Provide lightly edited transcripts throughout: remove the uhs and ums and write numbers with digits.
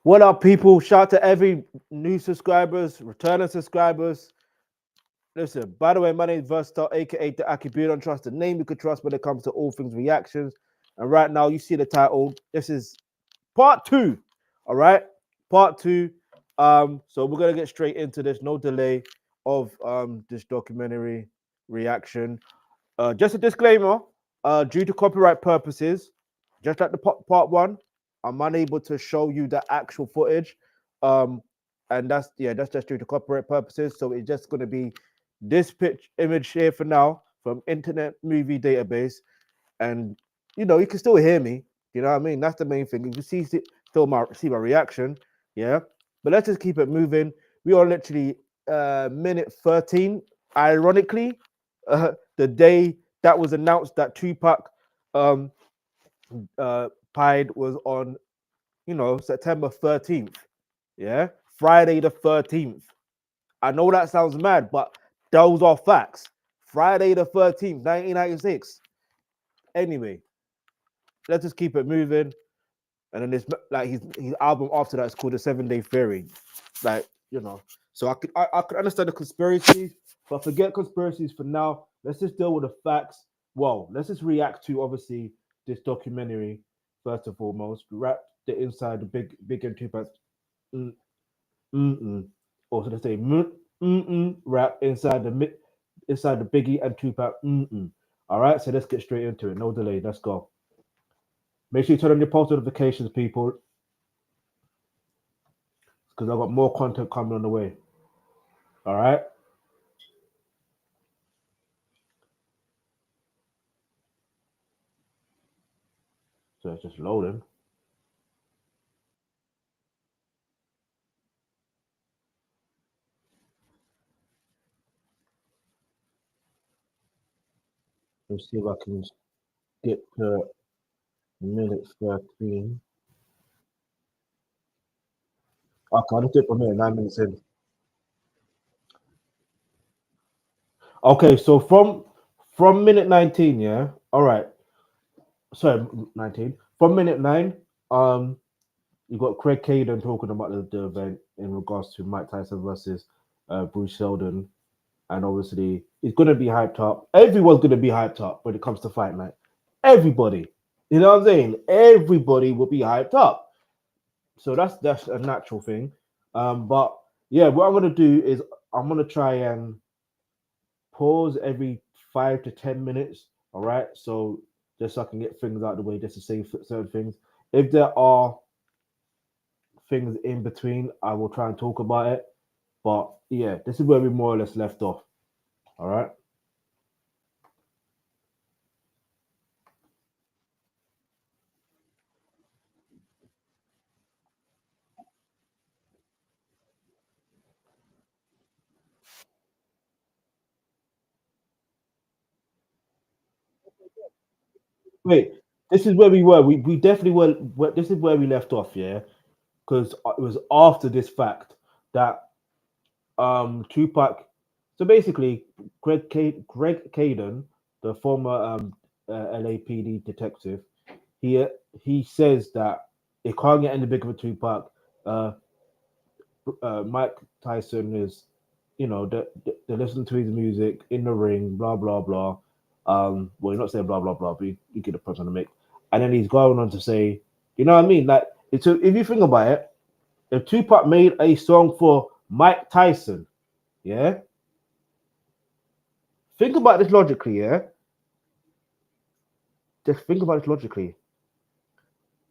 What up, people? Shout out to every new subscribers, returning subscribers. Listen, by the way, my name is Versatile, aka the Akibu. Trust, the name you could trust when it comes to all things reactions. And right now, you see the title. This is part two. All right, part two. So we're gonna get straight into this. No delay of this documentary reaction. Just a disclaimer. Due to copyright purposes, just like the part one, I'm unable to show you the actual footage. And that's just due to copyright purposes. So it's just gonna be this image here for now from Internet Movie Database, and you can still hear me. You know what I mean? That's the main thing. You can see my reaction, yeah. But let's just keep it moving. We are literally minute 13. Ironically, the day that was announced that Tupac died was on September 13th. Yeah, Friday the 13th. I know that sounds mad, but those are facts. Friday the 13th, 1996. Anyway, let's just keep it moving. And then there's like his album after that is called The 7-Day Theory. Like, So I could understand the conspiracies, but forget conspiracies for now. Let's just deal with the facts. Well, let's just react to obviously this documentary first and foremost. Wrap the inside the big and Tupac. Also, they say rap inside the Biggie and Tupac. All right, so let's get straight into it. No delay. Let's go. Make sure you turn on your post notifications, people, because I've got more content coming on the way. All right. So it's just loading. Let's see if I can get to minute 13. Okay, I'll just do it from here, 9 minutes in. Okay, so from minute 19, yeah. All right. Sorry, 19. From minute 9, you got Greg Kading talking about the event in regards to Mike Tyson versus Bruce Seldon, and obviously it's gonna be hyped up. Everyone's gonna be hyped up when it comes to fight night. Everybody, you know what I'm saying? Everybody will be hyped up. So that's a natural thing. But yeah, what I'm gonna do is I'm gonna try and pause every 5 to 10 minutes. All right, so just so I can get things out of the way, just to say certain things. If there are things in between, I will try and talk about it. But yeah, this is where we more or less left off. All right. Wait, this is where we were. We definitely were. This is where we left off. Yeah, because it was after this fact that Tupac. So basically, Greg Kading, the former LAPD detective, he says that it can't get any bigger for Tupac. Uh, Mike Tyson is, they listen to his music in the ring, blah blah blah. Well, you're not saying blah blah blah, but you get the point on the mix. And then he's going on to say, you know what I mean? Like, if you think about it, if Tupac made a song for Mike Tyson, yeah, think about this logically, yeah. Just think about this logically.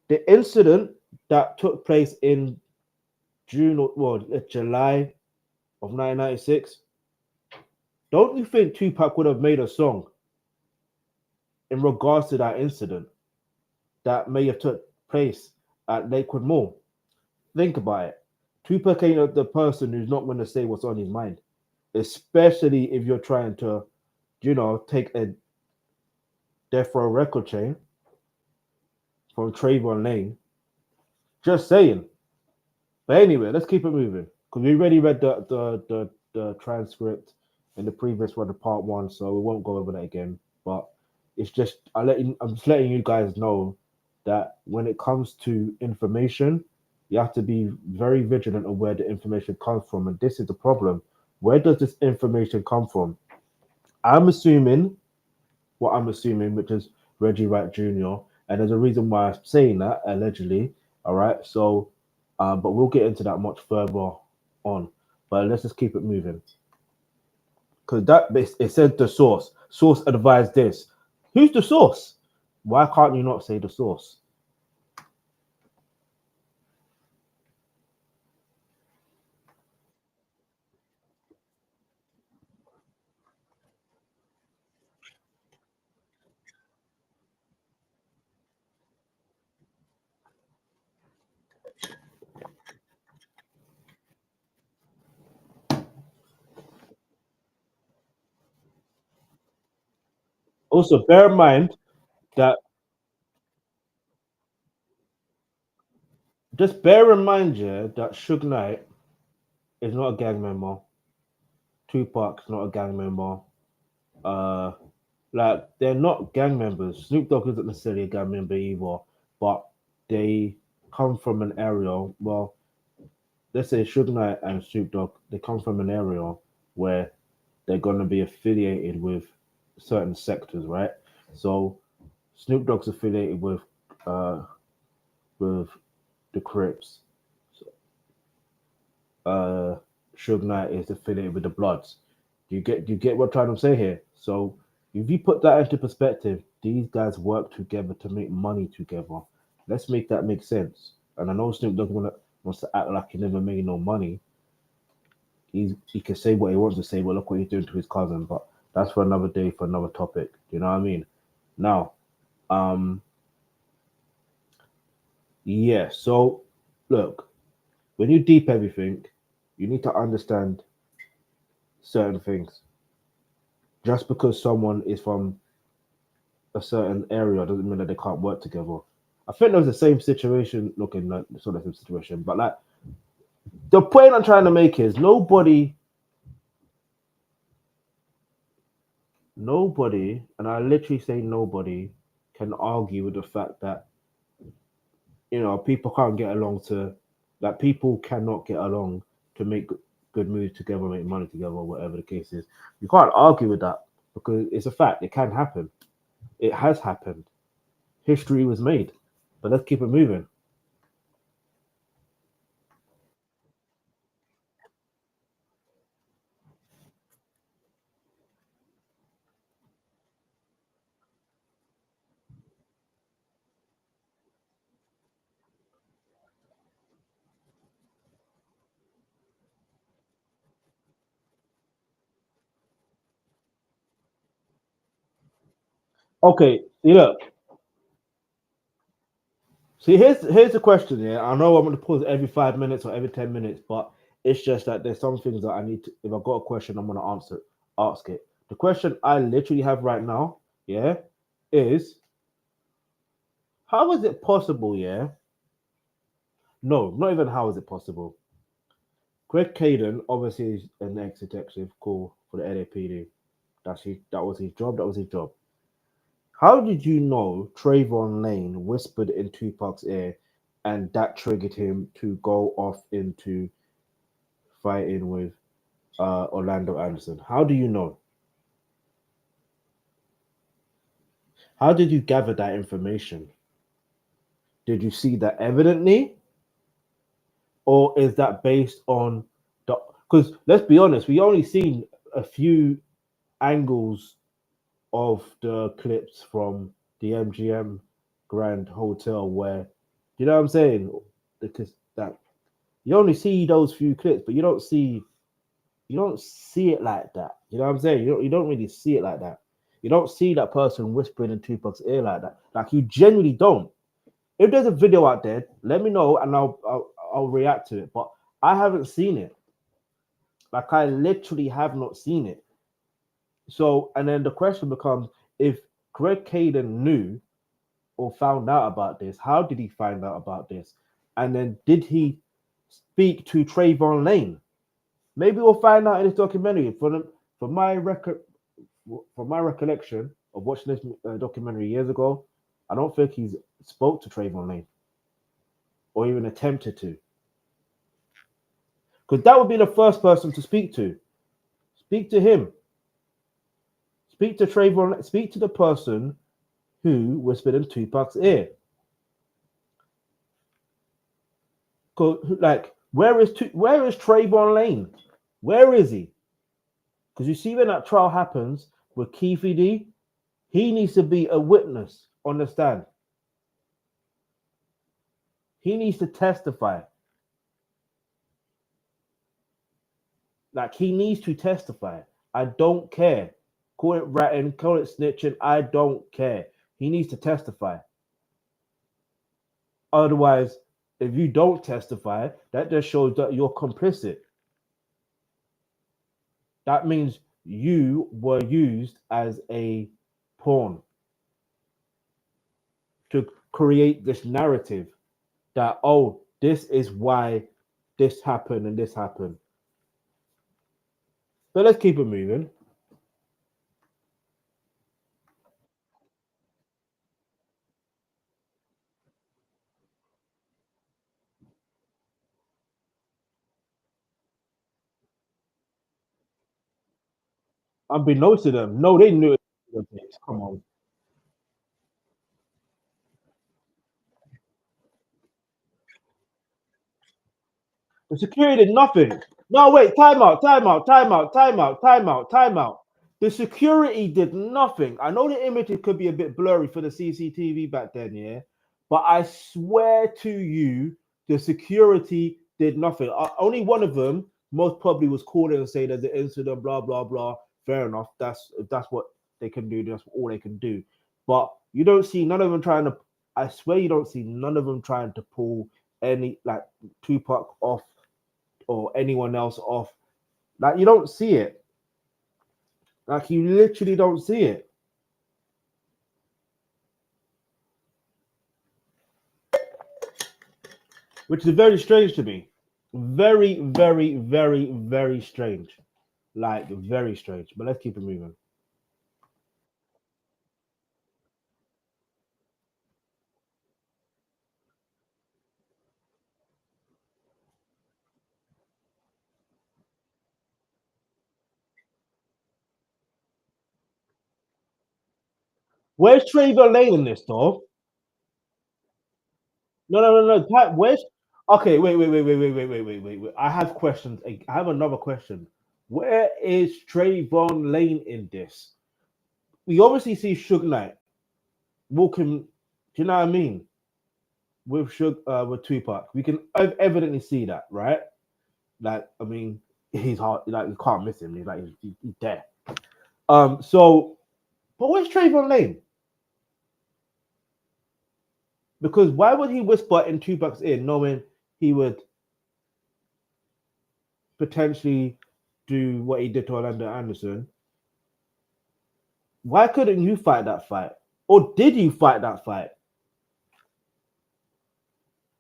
The incident that took place in July of 1996. Don't you think Tupac would have made a song in regards to that incident that may have took place at Lakewood Mall? Think about it. Tupac ain't the person who's not going to say what's on his mind, especially if you're trying to, take a death row record chain from Trayvon Lane. Just saying. But anyway, let's keep it moving because we already read the transcript in the previous one, the part one, so we won't go over that again. But it's just I'm just letting you guys know that when it comes to information, You have to be very vigilant of where the information comes from, and this is the problem. Where does this information come from? I'm assuming what I'm assuming, which is Reggie Wright Jr. And there's a reason why I'm saying that, allegedly. All right. So, but we'll get into that much further on. But let's just keep it moving. Because it said the source. Source advised this. Who's the source? Why can't you not say the source? Also, bear in mind that just bear in mind, yeah, that Suge Knight is not a gang member. Tupac's not a gang member. Uh, like they're not gang members. Snoop Dogg isn't necessarily a gang member either, but they come from an area. Well, let's say Suge Knight and Snoop Dogg, they come from an area where they're gonna be affiliated with certain sectors, right? So Snoop Dogg's affiliated with the Crips. Suge Knight is affiliated with the Bloods. Do you get what I'm trying to say here? So if you put that into perspective, these guys work together to make money together. Let's make that make sense. And I know Snoop Dogg wants to act like he never made no money. He can say what he wants to say, but look what he's doing to his cousin. But that's for another day, for another topic. Do you know what I mean? Now, um, yeah. So look, when you deep everything, you need to understand certain things. Just because someone is from a certain area doesn't mean that they can't work together. I think there's the same situation. Looking, not sort of the same situation, but like the point I'm trying to make is nobody, and I literally say nobody, can argue with the fact that people can't get along to, like people cannot get along to make good moves together, make money together, whatever the case is. You can't argue with that because it's a fact. It can happen. It has happened. History was made. But let's keep it moving. Okay, look. See, here's the question. Yeah, I know I'm going to pause every 5 minutes or every 10 minutes, but it's just that there's some things that I need to. If I've got a question, I'm going to ask it. The question I literally have right now, yeah, is how is it possible? Yeah, no, not even how is it possible. Greg Kading obviously is an ex-detective call for the LAPD. That was his job. That was his job. How did you know Trayvon Lane whispered in Tupac's ear and that triggered him to go off into fighting with Orlando Anderson? How do you know? How did you gather that information? Did you see that evidently? Or is that based on the. Because let's be honest, we only seen a few angles of the clips from the MGM Grand Hotel where, you know what I'm saying? Because that you only see those few clips, but you don't see it like that. You know what I'm saying? You don't really see it like that. You don't see that person whispering in Tupac's ear like that. Like you genuinely don't. If there's a video out there, let me know and I'll react to it. But I haven't seen it. Like I literally have not seen it. So and then the question becomes if Greg Kading knew or found out about this, how did he find out about this? And then did he speak to Trayvon Lane? Maybe we'll find out in this documentary. For my record, from my recollection of watching this documentary years ago, I don't think he's spoke to Trayvon Lane or even attempted to. Because that would be the first person to speak to. Speak to him. Speak to Trayvon. Speak to the person who whispered in Tupac's ear. Like, where is Trayvon Lane? Where is he? Because you see, when that trial happens with Keefe D, he needs to be a witness on the stand. He needs to testify. Like, he needs to testify. I don't care. Call it ratting, call it snitching. I don't care. He needs to testify. Otherwise, if you don't testify, that just shows that you're complicit. That means you were used as a pawn to create this narrative that, oh, this is why this happened and this happened. But let's keep it moving. Unbeknownst to them, no, they knew it. Come on. The security did nothing. No, wait, time out. The security did nothing. I know the image could be a bit blurry for the CCTV back then, yeah, but I swear to you, the security did nothing. Only one of them most probably was called in and say there's an incident, blah blah blah. Fair enough. That's what they can do. That's all they can do. But you don't see none of them trying to. I swear you don't see none of them trying to pull any like Tupac off or anyone else off. Like, you don't see it. Like, you literally don't see it. Which is very strange to me. Very, very, very, very strange. Like, very strange. But let's keep it moving. Where's Trayvon Lane in this, though? No. Where's okay? Wait. I have questions. I have another question. Where is Trayvon Lane in this? We obviously see Suge Knight walking. Do you know what I mean? With Tupac, we can evidently see that, right? Like, I mean, he's hard. Like, you can't miss him. He's there. So, but where's Trayvon Lane? Because why would he whisper in Tupac's ear, knowing he would potentially do what he did to Orlando Anderson? Why couldn't you fight that fight? Or did you fight that fight?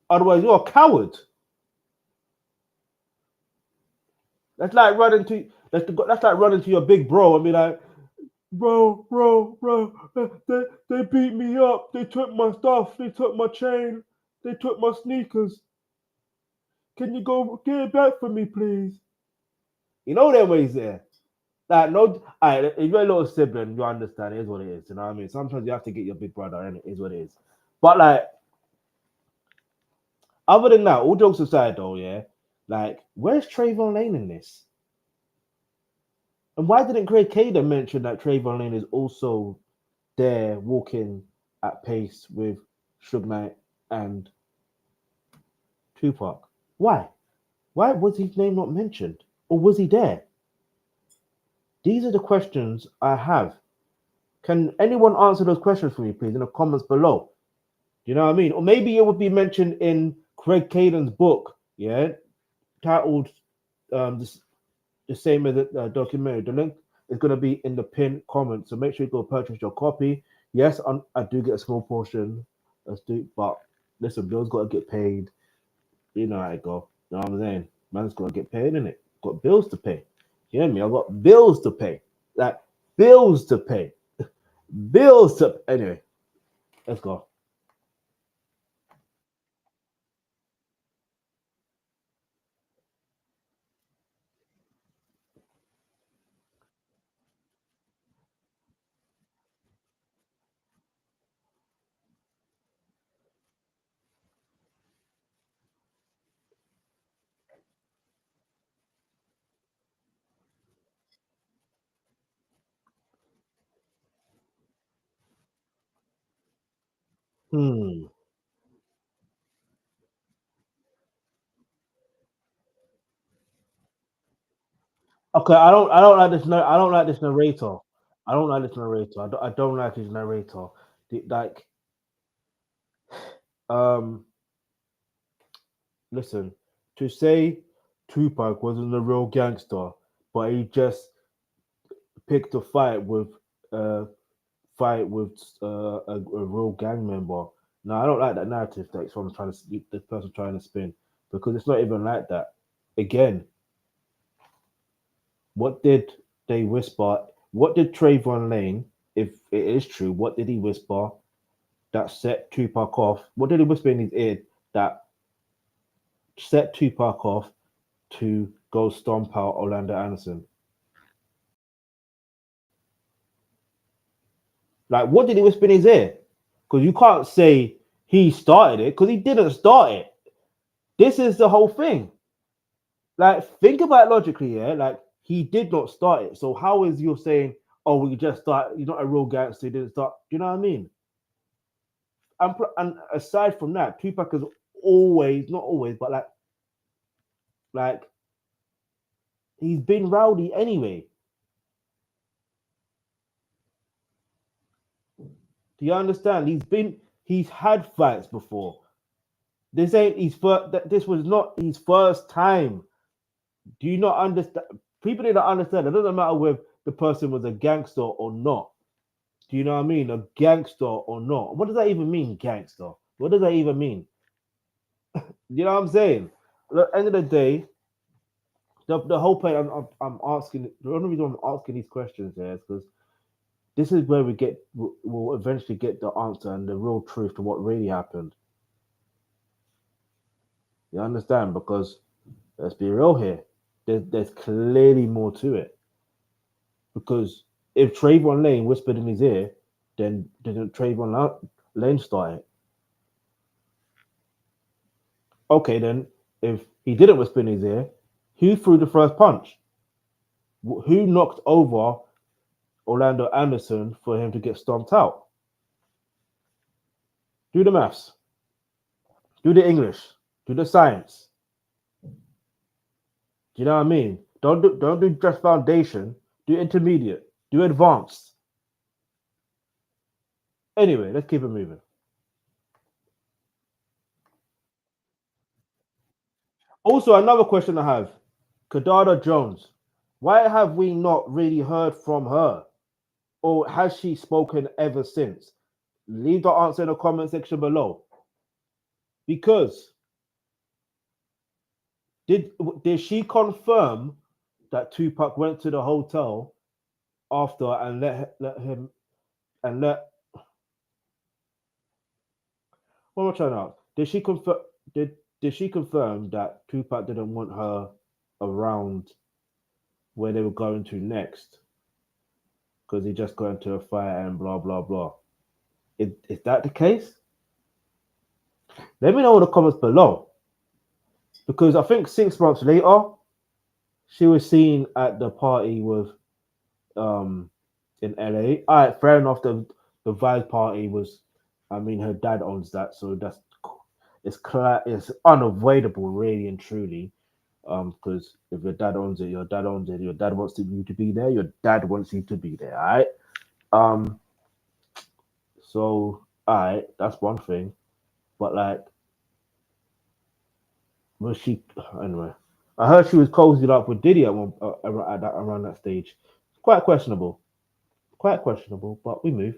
Otherwise, you're a coward. That's like running to your big bro and be like, bro, they beat me up. They took my stuff. They took my chain. They took my sneakers. Can you go get it back for me, please? You know them ways there. Like, no, if you're a little sibling, you understand. It is what it is. You know what I mean? Sometimes you have to get your big brother, and it is what it is. But like, other than that, all jokes aside, though, yeah, like, where's Trayvon Lane in this? And why didn't Greg Kading mention that Trayvon Lane is also there walking at pace with Suge Knight and Tupac? Why? Why was his name not mentioned? Or was he there? These are the questions I have. Can anyone answer those questions for me, please, in the comments below? Do you know what I mean? Or maybe it would be mentioned in Greg Kading's book, yeah, titled the same as the documentary. The link is going to be in the pinned comment, so make sure you go purchase your copy. Yes, I do get a small portion, but listen, bills got to get paid. You know how it go. You know what I'm saying? Man's got to get paid, innit? Got bills to pay. You hear me? I've got bills to pay. Like, bills to pay. Bills to... Anyway, let's go. Hmm. Okay, I don't like this. No, I don't like this narrator. I don't like this narrator. I don't like his narrator. Like, um, listen, to say Tupac wasn't a real gangster, but he just picked a uh fight with a real gang member. No, I don't like that narrative that someone's trying to the person trying to spin, because it's not even like that. Again, what did they whisper? What did Trayvon Lane, if it is true, what did he whisper that set Tupac off? What did he whisper in his ear that set Tupac off to go stomp out Orlando Anderson? Like, what did he whisper in his ear? Because you can't say he started it, because he didn't start it. This is the whole thing. Like, think about it logically, yeah. Like, he did not start it. So how is you saying, oh, we just start? You're not a real gangster. He didn't start. Do you know what I mean? And aside from that, Tupac is always, not always, but like he's been rowdy anyway. Do you understand? He's had fights before. This ain't his first. This was not his first time. Do you not understand? People need to understand. It doesn't matter whether the person was a gangster or not. Do you know what I mean? A gangster or not? What does that even mean, gangster? What does that even mean? You know what I'm saying? At the end of the day, the whole point I'm asking, the only reason I'm asking these questions here is because this is where we'll eventually get the answer and the real truth to what really happened. You understand? Because let's be real here, there's clearly more to it. Because if Trayvon Lane whispered in his ear, then didn't Lane start it? Okay, then if he didn't whisper in his ear, who threw the first punch? Who knocked over Orlando Anderson for him to get stomped out? Do the maths, do the English, do the science. Do you know what I mean? Don't do just foundation, do intermediate, do advanced. Anyway, let's keep it moving. Also, another question I have: Kadada Jones. Why have we not really heard from her? Or has she spoken ever since? Leave the answer in the comment section below. Because did she confirm that Tupac went to the hotel after and let him and let what am I trying to ask? Did she confirm that Tupac didn't want her around where they were going to next because he just got into a fight and blah blah blah? Is that the case? Let me know in the comments below, because I think 6 months later she was seen at the party with um in LA. All right, fair enough. The Vibe party was, I mean, her dad owns that, so it's unavoidable, really and truly. Because if your dad owns it, your dad owns it. Your dad wants you to be there. Your dad wants you to be there. All right. Um. So, all right, that's one thing. But like, was she anyway? I heard she was cozied up with Diddy around that stage. Quite questionable. Quite questionable. But we move.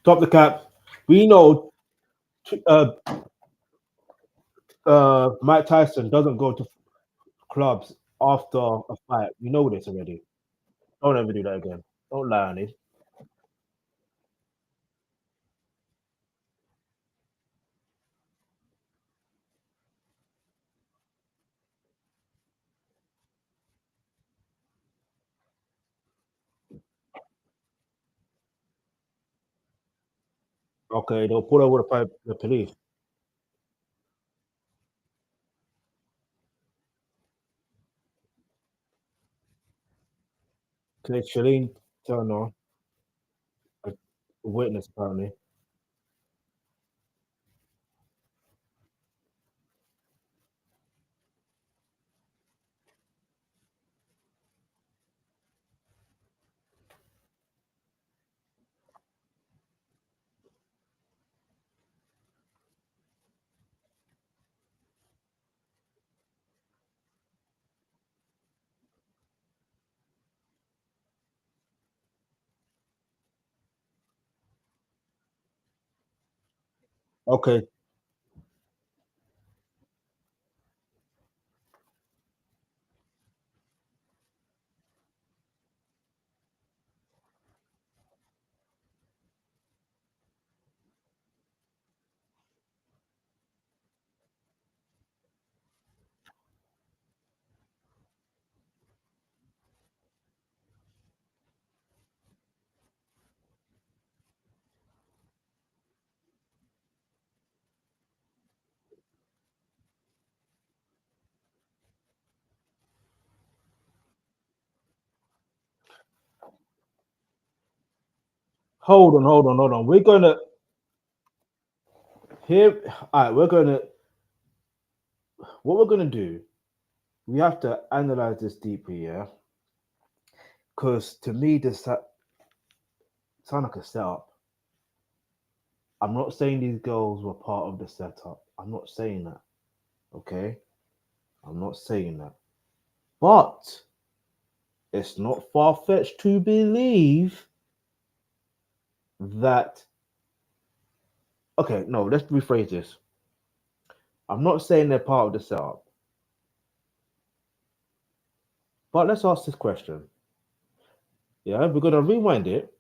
Top the cap. We know uh, Mike Tyson doesn't go to clubs after a fight. We know this already. Don't ever do that again. Don't lie on it. Okay, they'll pull over the police. Okay, Shalene Turner, a witness apparently. Okay, hold on. We're gonna here. All right, we're gonna. What we're gonna do? We have to analyze this deeply, yeah. Because to me, this sound like a setup. I'm not saying these girls were part of the setup. I'm not saying that. Okay, I'm not saying that. But it's not far fetched to believe that. Okay, no, let's rephrase this. I'm not saying they're part of the setup, but let's ask this question. Yeah, we're gonna rewind it.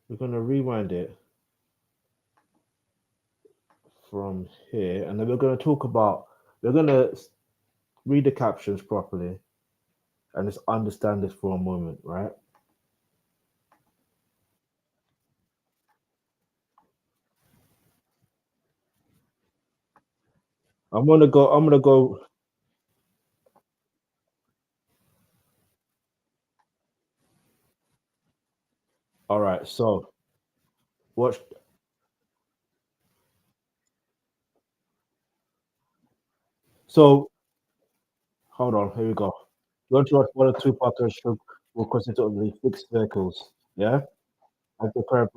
We're gonna rewind it from here, and then we're gonna talk about. We're gonna read the captions properly and just understand this for a moment, right? I'm gonna go. I'm gonna go. All right. So watch. So hold on. Here we go. You want to watch one or two Tupac should will consistently fixed vehicles. Yeah. As the current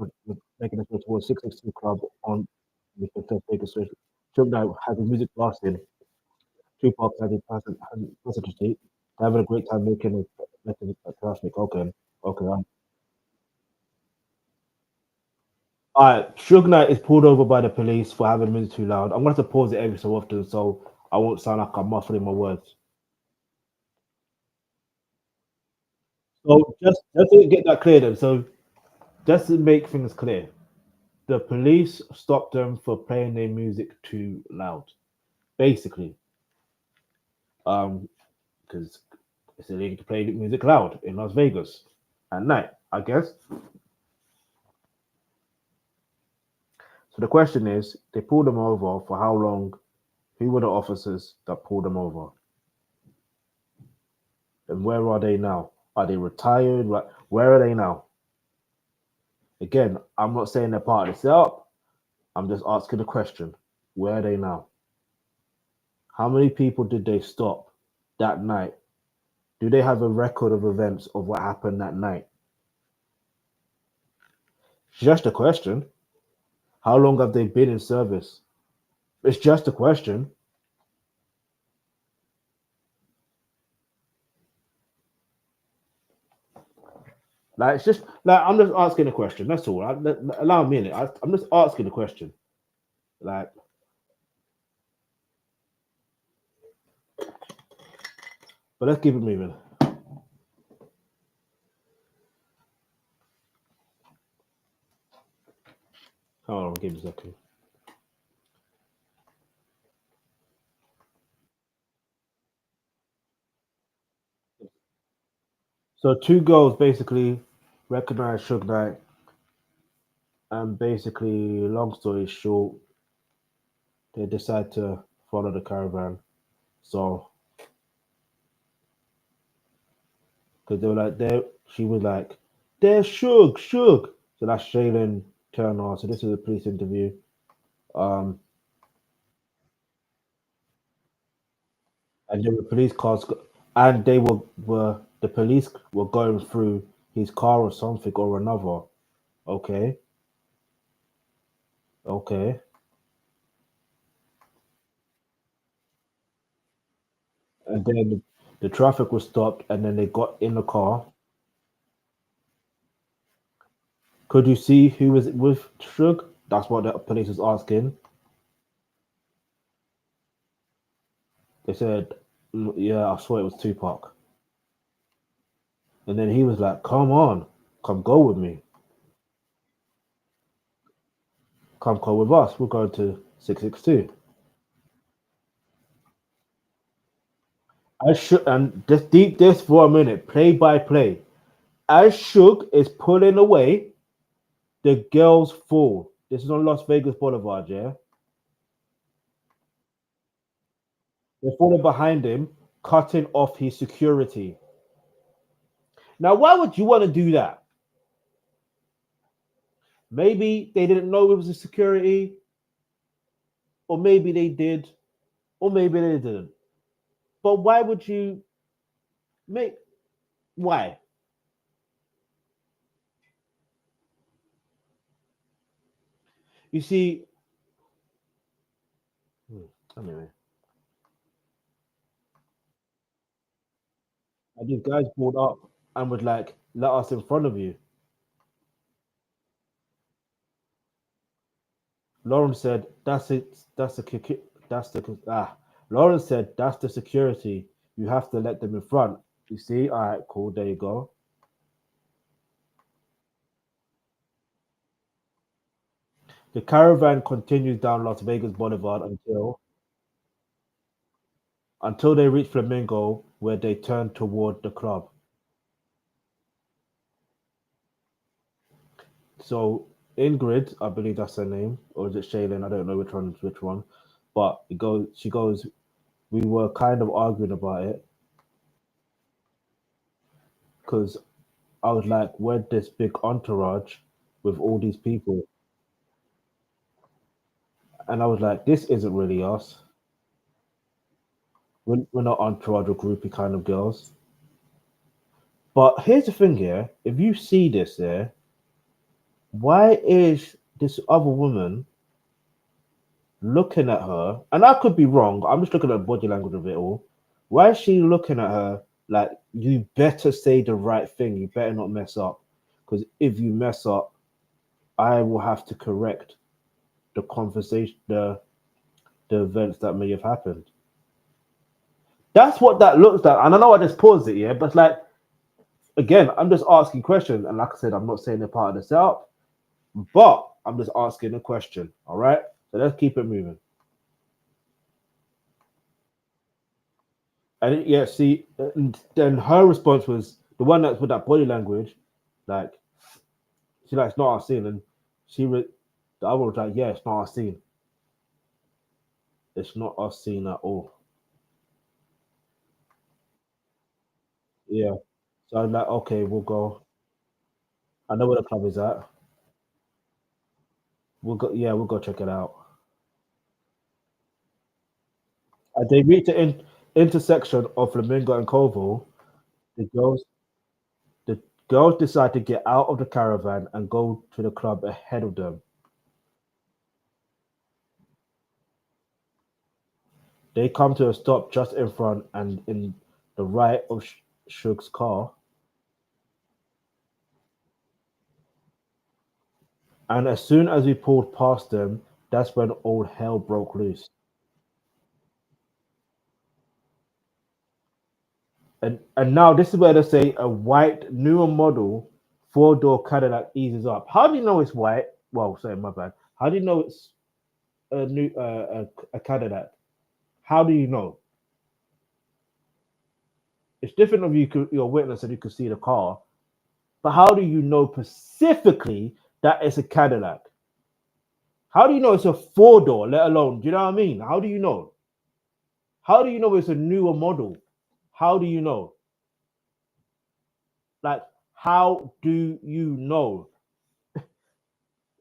making a towards 662 club on the fifth Vegas Street. Shook now has his music blasting. Tupac has his passenger seat. They're having a great time making it traffic. Okay. Okay. All right, Suge Knight is pulled over by the police for having music too loud. I'm going to have to pause it every so often so I won't sound like I'm muffling my words. So just to get that clear then, so just to make things clear, the police stopped them for playing their music too loud, basically, because it's illegal to play music loud in Las Vegas at night, I guess. So the question is, they pulled them over for how long? Who were the officers that pulled them over? And where are they now? Are they retired? Where are they now? Again, I'm not saying they're part of the setup. I'm just asking a question. Where are they now? How many people did they stop that night? Do they have a record of events of what happened that night? Just a question. How long have they been in service? It's just a question. Like it's just like I'm just asking a question. That's all. Allow me a minute. I'm just asking a question. Like, but let's keep it moving. Hold on, give me a second. So two girls basically recognized Suge Knight And basically, long story short, they decide to follow the caravan. So, because they were like, she was like, they're shook. So that's Shaylin Turner. So this is a police interview. Um, and there were police cars, and they were the police were going through his car or something or another. Okay, okay. And then the traffic was stopped, and then they got in the car. Could you see who was with Shug? That's what the police was asking. They said, Yeah, I saw it was Tupac." And then he was like, "Come on, come go with me. Come go with us. We're going to 662." I should, and just deep this for a minute, play by play. As Shug is pulling away, the girls fall. This is on Las Vegas Boulevard, yeah? They're falling behind him, cutting off his security. Now, why would you want to do that? Maybe they didn't know it was a security, or maybe they did, or maybe they didn't. But why would you make why? You see, anyway, and these guys pulled up and would like let us in front of you. Lauren said, "That's it. That's the that's the Lauren said, "That's the security. You have to let them in front." You see, all right, cool. There you go. The caravan continues down Las Vegas Boulevard until they reach Flamingo, where they turn toward the club. So Ingrid, I believe that's her name, or is it Shaylin? I don't know which one's which one. But it goes. She goes. We were kind of arguing about it because I was like, "We're this big entourage with all these people," and I was like, "This isn't really us. We're not entourage or groupie kind of girls." But here's the thing: here, if you see this, there, why is this other woman looking at her, and I could be wrong, I'm just looking at the body language of it all. Why is she looking at her like, you better say the right thing, you better not mess up? Because if you mess up, I will have to correct the conversation, the events that may have happened. That's what that looks like. And I know I just paused it, yeah, but like, again, I'm just asking questions. And like I said, I'm not saying they're part of the setup, but I'm just asking a question. All right. So let's keep it moving. And yeah, see, and then her response was the one that's with that body language, like she like, it's not our scene, and the other was like, yeah, it's not our scene, it's not our scene at all. Yeah, so I'm like, okay, we'll go. I know where the club is at. We'll go. Yeah, we'll go check it out. And they reach the intersection of Flamingo and Koval. The girls, the girls decide to get out of the caravan and go to the club ahead of them. They come to a stop just in front and in the right of Shug's car. And as soon as we pulled past them, that's when all hell broke loose. And now this is where they say a white newer model 4-door Cadillac eases up. How do you know it's white? Well, sorry, my bad. How do you know it's a new a Cadillac? How do you know? It's different if you're a witness and you can see the car, but how do you know specifically that it's a Cadillac? How do you know it's a 4-door, let alone, do you know what I mean? How do you know? How do you know it's a newer model? How do you know? Like, how do you know?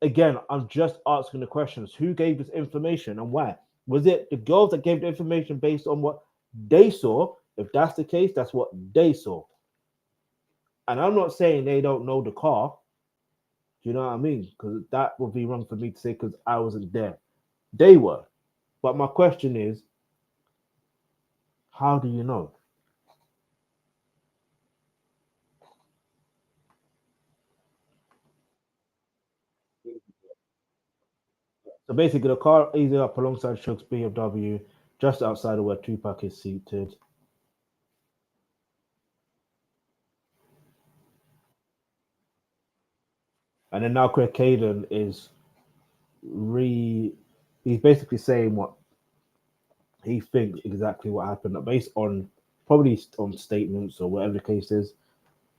Again, I'm just asking the questions. Who gave this information and why? Was it the girls that gave the information based on what they saw? If that's the case, that's what they saw. And I'm not saying they don't know the car. Do you know what I mean? Because that would be wrong for me to say because I wasn't there. They were. But my question is, how do you know? So basically, the car easy up alongside Suge's BMW, just outside of where Tupac is seated. And then now Greg Kading is he's basically saying what he thinks exactly what happened based on probably on statements or whatever the case is.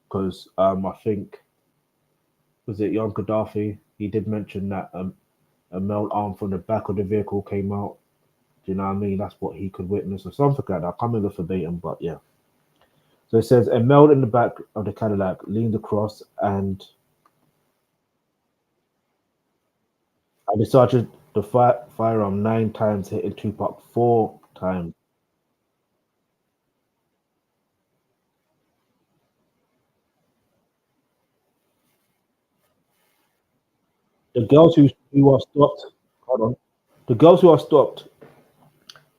Because I think was it Young Gaddafi? He did mention that a male arm from the back of the vehicle came out. Do you know what I mean? That's what he could witness or something like that. I can't remember verbatim, but yeah. So it says a male in the back of the Cadillac leaned across and discharged the firearm 9 times, hitting Tupac 4 times. The girls who are stopped, hold on. The girls who are stopped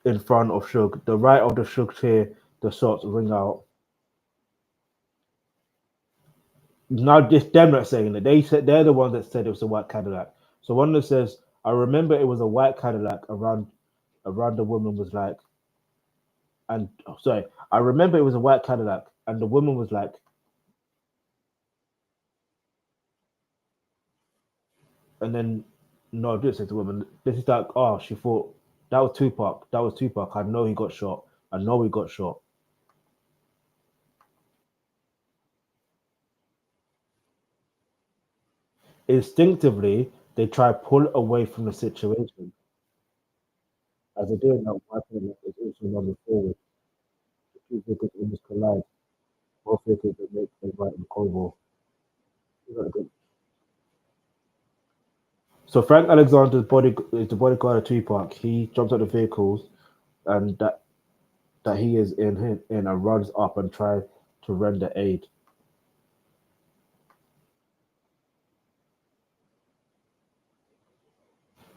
in front of Suge, the right of the Suge chair, the shots ring out. Now, just them not saying that. They said they're the ones that said it was a white Cadillac. So one that says, I remember it was a white Cadillac around the woman was like, and oh, sorry, I remember it was a white Cadillac, and the woman was like, and then no, I didn't say to the woman. This is like, oh, she thought that was Tupac. That was Tupac. I know he got shot. I know he got shot. Instinctively, they try pull away from the situation. As they're doing that, white Cadillac is also running forward. The two vehicles almost collide. Both vehicles that make a right in Cornwall. So Frank Alexander's body is the bodyguard of Tupac. He jumps out the vehicles and that he is in and runs up and tries to render aid.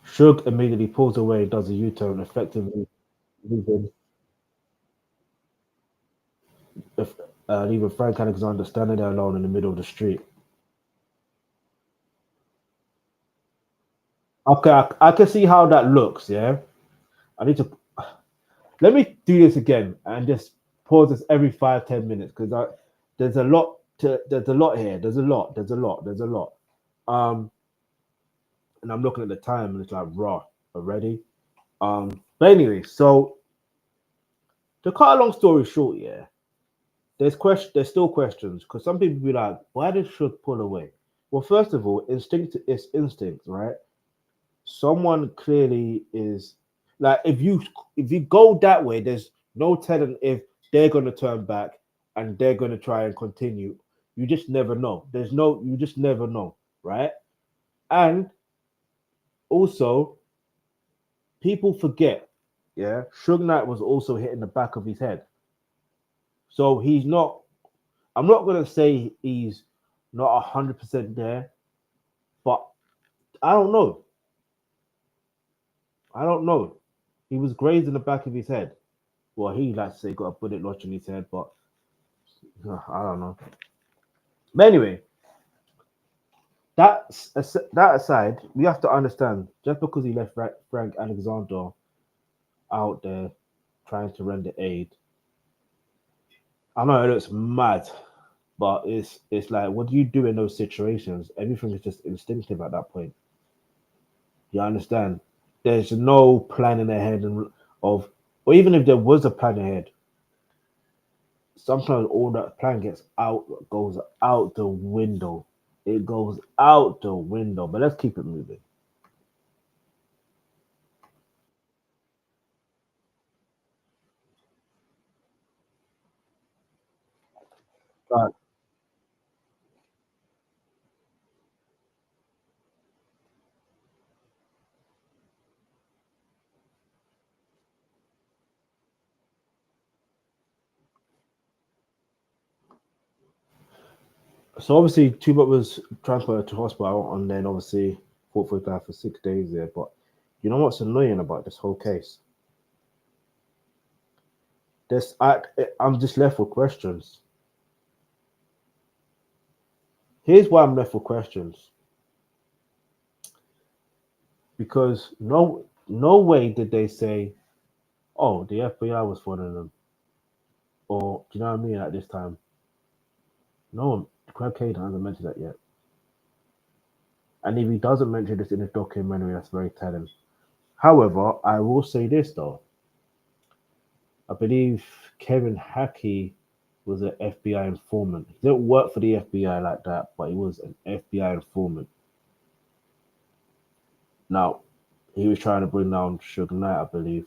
Suge immediately pulls away and does a U-turn, effectively leaving, leaving Frank Alexander standing there alone in the middle of the street. Okay, I can see how that looks. Yeah, I need to let me do this again and just pause this every 5-10 minutes because there's a lot there's a lot here. There's a lot. Um, and I'm looking at the time and it's like raw already. But anyway, so to cut a long story short, yeah, there's still questions because some people be like, why did Shook pull away? Well, first of all, instinct is instinct, right? Someone clearly is like if you go that way, there's no telling if they're gonna turn back and they're gonna try and continue. You just never know. You just never know, right? And also, people forget, yeah, Suge Knight was also hitting the back of his head. So he's not, I'm not gonna say he's not 100% there, but I don't know. I don't know. He was grazed in the back of his head. Well, he likes to say got a bullet lodged in his head, but I don't know. But anyway, that aside, we have to understand just because he left Frank Alexander out there trying to render aid, I know it looks mad, but it's like, what do you do in those situations? Everything is just instinctive at that point. You understand? There's no plan in ahead of, or even if there was a plan ahead, sometimes all that plan goes out the window. it goes out the window. But let's keep it moving. Uh, so obviously, Tupac was transported to hospital, and then obviously fought for his life for 6 days there. But you know what's annoying about this whole case? This I'm just left with questions. Here's why I'm left with questions, because no way did they say, oh, the FBI was following them, or do you know what I mean? At this time, no one, Greg Kading hasn't mentioned that yet. And if he doesn't mention this in his documentary, that's very telling. However, I will say this though. I believe Kevin Hackey was an FBI informant. He didn't work for the FBI like that, but he was an FBI informant. Now, he was trying to bring down Suge Knight, I believe,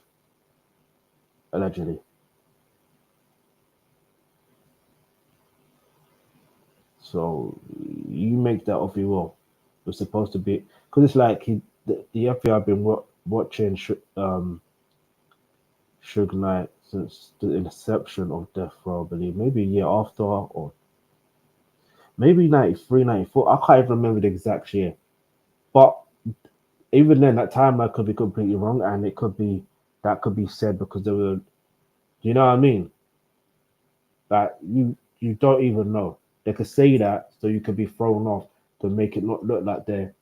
allegedly. So you make that of you will. It was supposed to be because it's like the FBI have been watching Suge Knight since the inception of Death Row, I believe, maybe a year after or maybe 93, 94. I can't even remember the exact year. But even then, that timeline could be completely wrong, and it could be that could be said because they were, you know what I mean? That you don't even know. They could say that so you could be thrown off to make it not look like they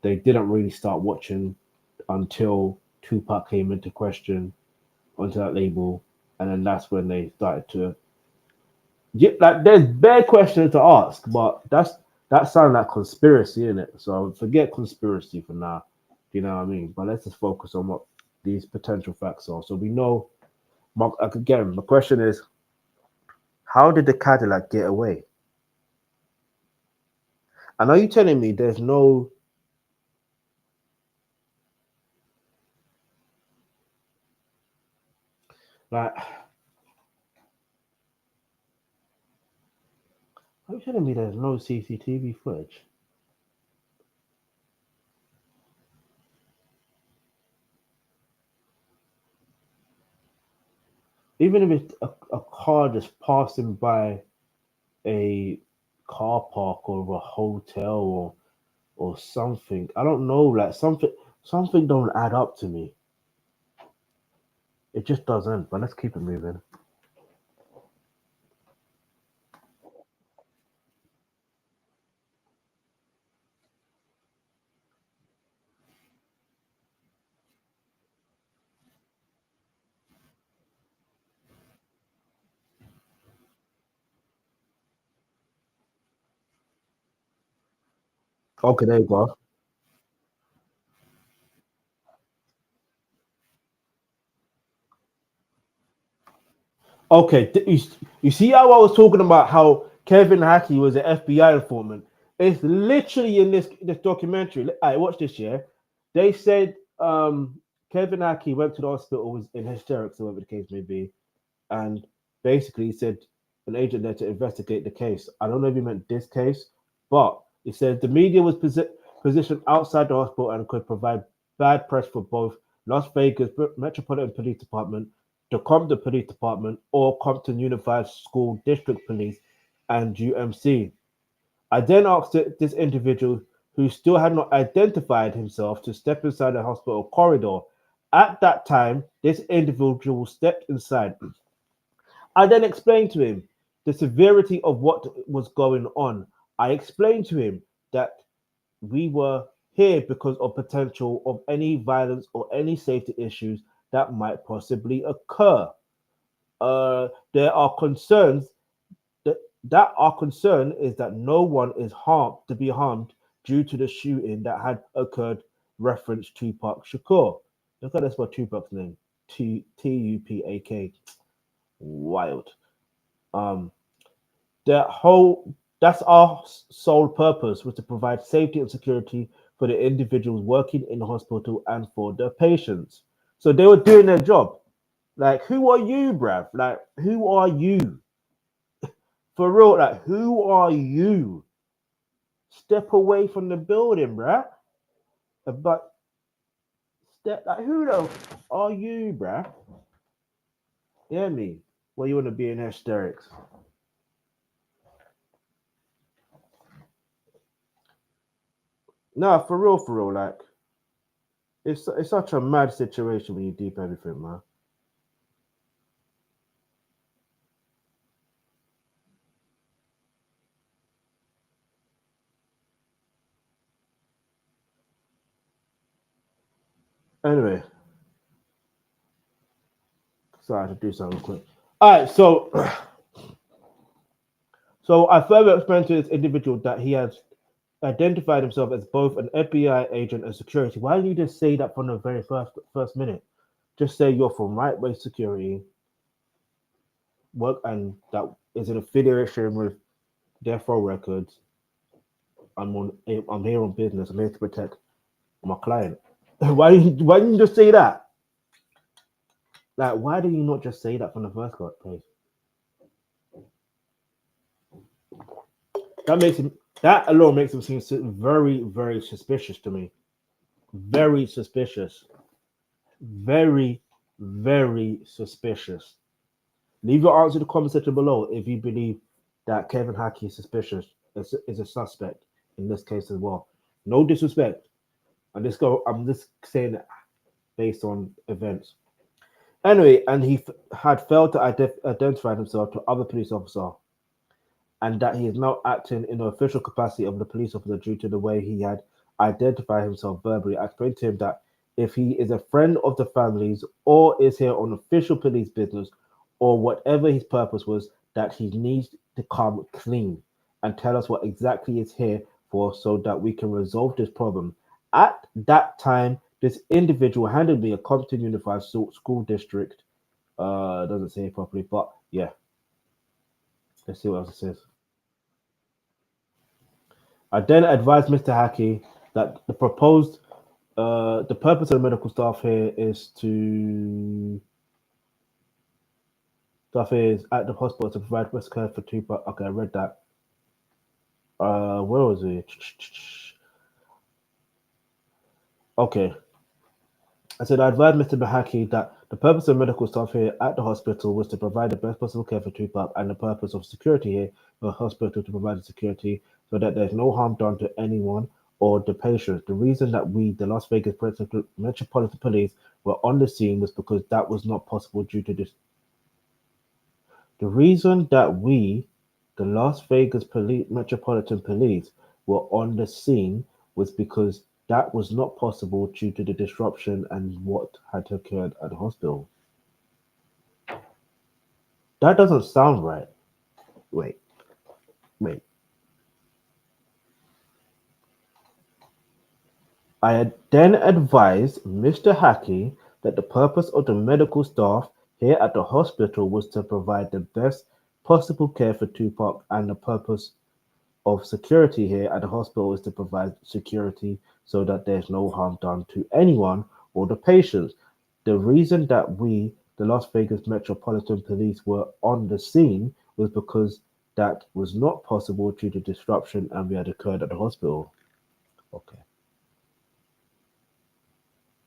didn't really start watching until Tupac came into question onto that label, and then that's when they started to. Yeah, like there's bare questions to ask, but that sounds like conspiracy, isn't it? So forget conspiracy for now. You know what I mean? But let's just focus on what these potential facts are. So we know. Again, my question is, how did the Cadillac get away? And are you telling me there's no like? Are you telling me there's no CCTV footage? Even if it's a car just passing by a car park or a hotel or something. I don't know, like something don't add up to me. It just doesn't. But let's keep it moving. Okay, there you go. Okay, you see how I was talking about how Kevin Hackey was an FBI informant? It's literally in this documentary. I watched this year. They said Kevin Hackey went to the hospital, was in hysterics, or whatever the case may be, and basically said an agent there to investigate the case. I don't know if he meant this case, but he said the media was positioned outside the hospital and could provide bad press for both Las Vegas Metropolitan Police Department, the Compton Police Department, or Compton Unified School District Police and UMC. I then asked this individual, who still had not identified himself, to step inside the hospital corridor. At that time, this individual stepped inside. I then explained to him the severity of what was going on. I explained to him that we were here because of potential of any violence or any safety issues that might possibly occur. There are concerns that our concern is that no one is harmed to be harmed due to the shooting that had occurred. Reference Tupac Shakur. Look at this for Tupac's name. Tupak. Wild. Um, that whole That's our sole purpose, was to provide safety and security for the individuals working in the hospital and for the patients. So they were doing their job. Like, who are you, bruv? Like, who are you? For real, like, who are you? Step away from the building, bruh. But step, like, who the are you, bruh? Hear me? Well, you want to be in hysterics. Nah, for real, like, it's such a mad situation when you deep everything, man. Anyway, so I had to do something quick. All right, so I further explained to this individual that he has identified himself as both an FBI agent and security. Why didn't you just say that from the very first minute? Just say you're from Right Way Security, work, and that is an affiliation with Death Row Records. I'm here on business. I'm here to protect my client. Why didn't you just say that? Like, why did you not just say that from the first place? That alone makes him seem very, very suspicious to me. Very suspicious. Very, very suspicious. Leave your answer in the comment section below if you believe that Kevin Hackey is suspicious, is a suspect in this case as well. No disrespect. I'm just saying that based on events. Anyway, and he had failed to identify himself to other police officer, and that he is now acting in the official capacity of the police officer due to the way he had identified himself verbally. I explained to him that if he is a friend of the families or is here on official police business or whatever his purpose was, that he needs to come clean and tell us what exactly is here for so that we can resolve this problem. At that time, this individual handed me a Compton Unified School District. Doesn't say it properly, but yeah. Let's see what else it says. I then advised Mr. Hackey that the purpose of the medical staff here is at the hospital to provide best care for Tupac. Okay, I read that. Where was it? Okay. I said I advised Mr. Bahaki that the purpose of medical staff here at the hospital was to provide the best possible care for Tupac, and the purpose of security here for the hospital to provide the security so that there's no harm done to anyone or the patients. The reason that we, the Las Vegas Metropolitan Police, were on the scene was because that was not possible due to this. The reason that we, the Las Vegas Metropolitan Police, were on the scene was because that was not possible due to the disruption and what had occurred at the hospital. That doesn't sound right. Wait. I had then advised Mr. Hackey that the purpose of the medical staff here at the hospital was to provide the best possible care for Tupac, and the purpose of security here at the hospital is to provide security so that there's no harm done to anyone or the patients. The reason that we, the Las Vegas Metropolitan Police, were on the scene was because that was not possible due to disruption and we had occurred at the hospital. Okay.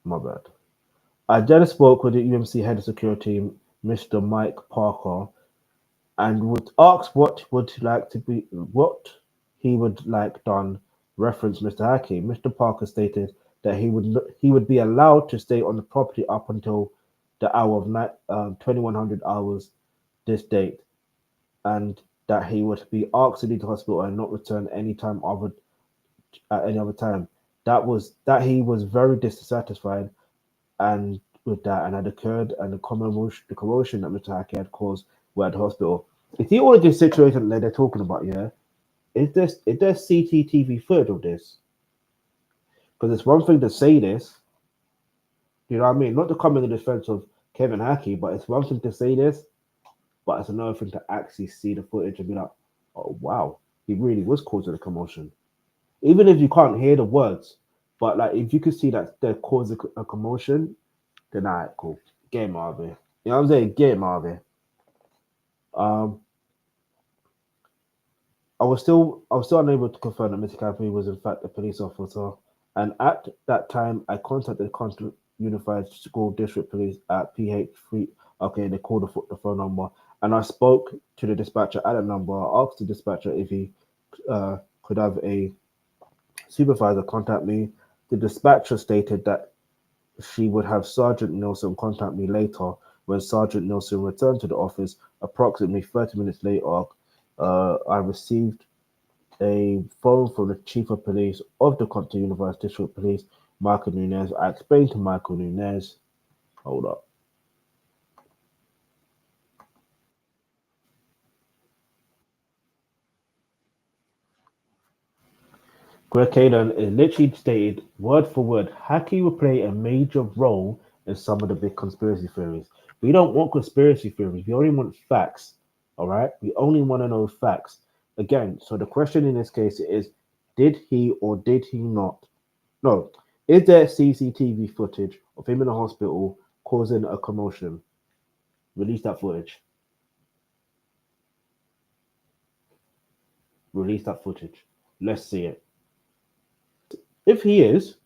My bad. I then spoke with the UMC head of security, Mr. Mike Parker, and would ask what he would like done. Reference Mr. Hackey. Mr. Parker stated that he would be allowed to stay on the property up until the hour of night 2100 hours this date, and that he would be asked to leave the hospital and not return any time at any other time. That he was very dissatisfied and with that, and had occurred, and the commotion that Mr. Hackey had caused were at the hospital. You see all of this situation that they're talking about, yeah? Is there CCTV footage of this? Because it's one thing to say this, you know what I mean? Not to come in the defense of Kevin Hackey, but it's one thing to say this, but it's another thing to actually see the footage and be like, oh wow. he really was causing a commotion. Even if you can't hear the words, but like if you could see that they're causing a commotion, then alright, cool. Get him out of here. You know what I'm saying? Get him out of here. Um, I was still unable to confirm that Mr. Campbell was in fact a police officer, and at that time I contacted the Unified School District Police at PH3. Okay, they called the phone number, and I spoke to the dispatcher at a number. I asked the dispatcher if he could have a supervisor contact me. The dispatcher stated that she would have Sergeant Nelson contact me later. When Sergeant Nelson returned to the office, approximately 30 minutes later, I received a phone from the Chief of Police of the Compton Unified District Police, Michael Nunez. I explained to Michael Nunez, hold up. Greg Kading is literally stated word for word, Haki will play a major role in some of the big conspiracy theories. We don't want conspiracy theories. We only want facts. All right. We only want to know facts. Again, so the question in this case is, did he or did he not? No. Is there CCTV footage of him in the hospital causing a commotion? Release that footage. Release that footage. Let's see it. If he is,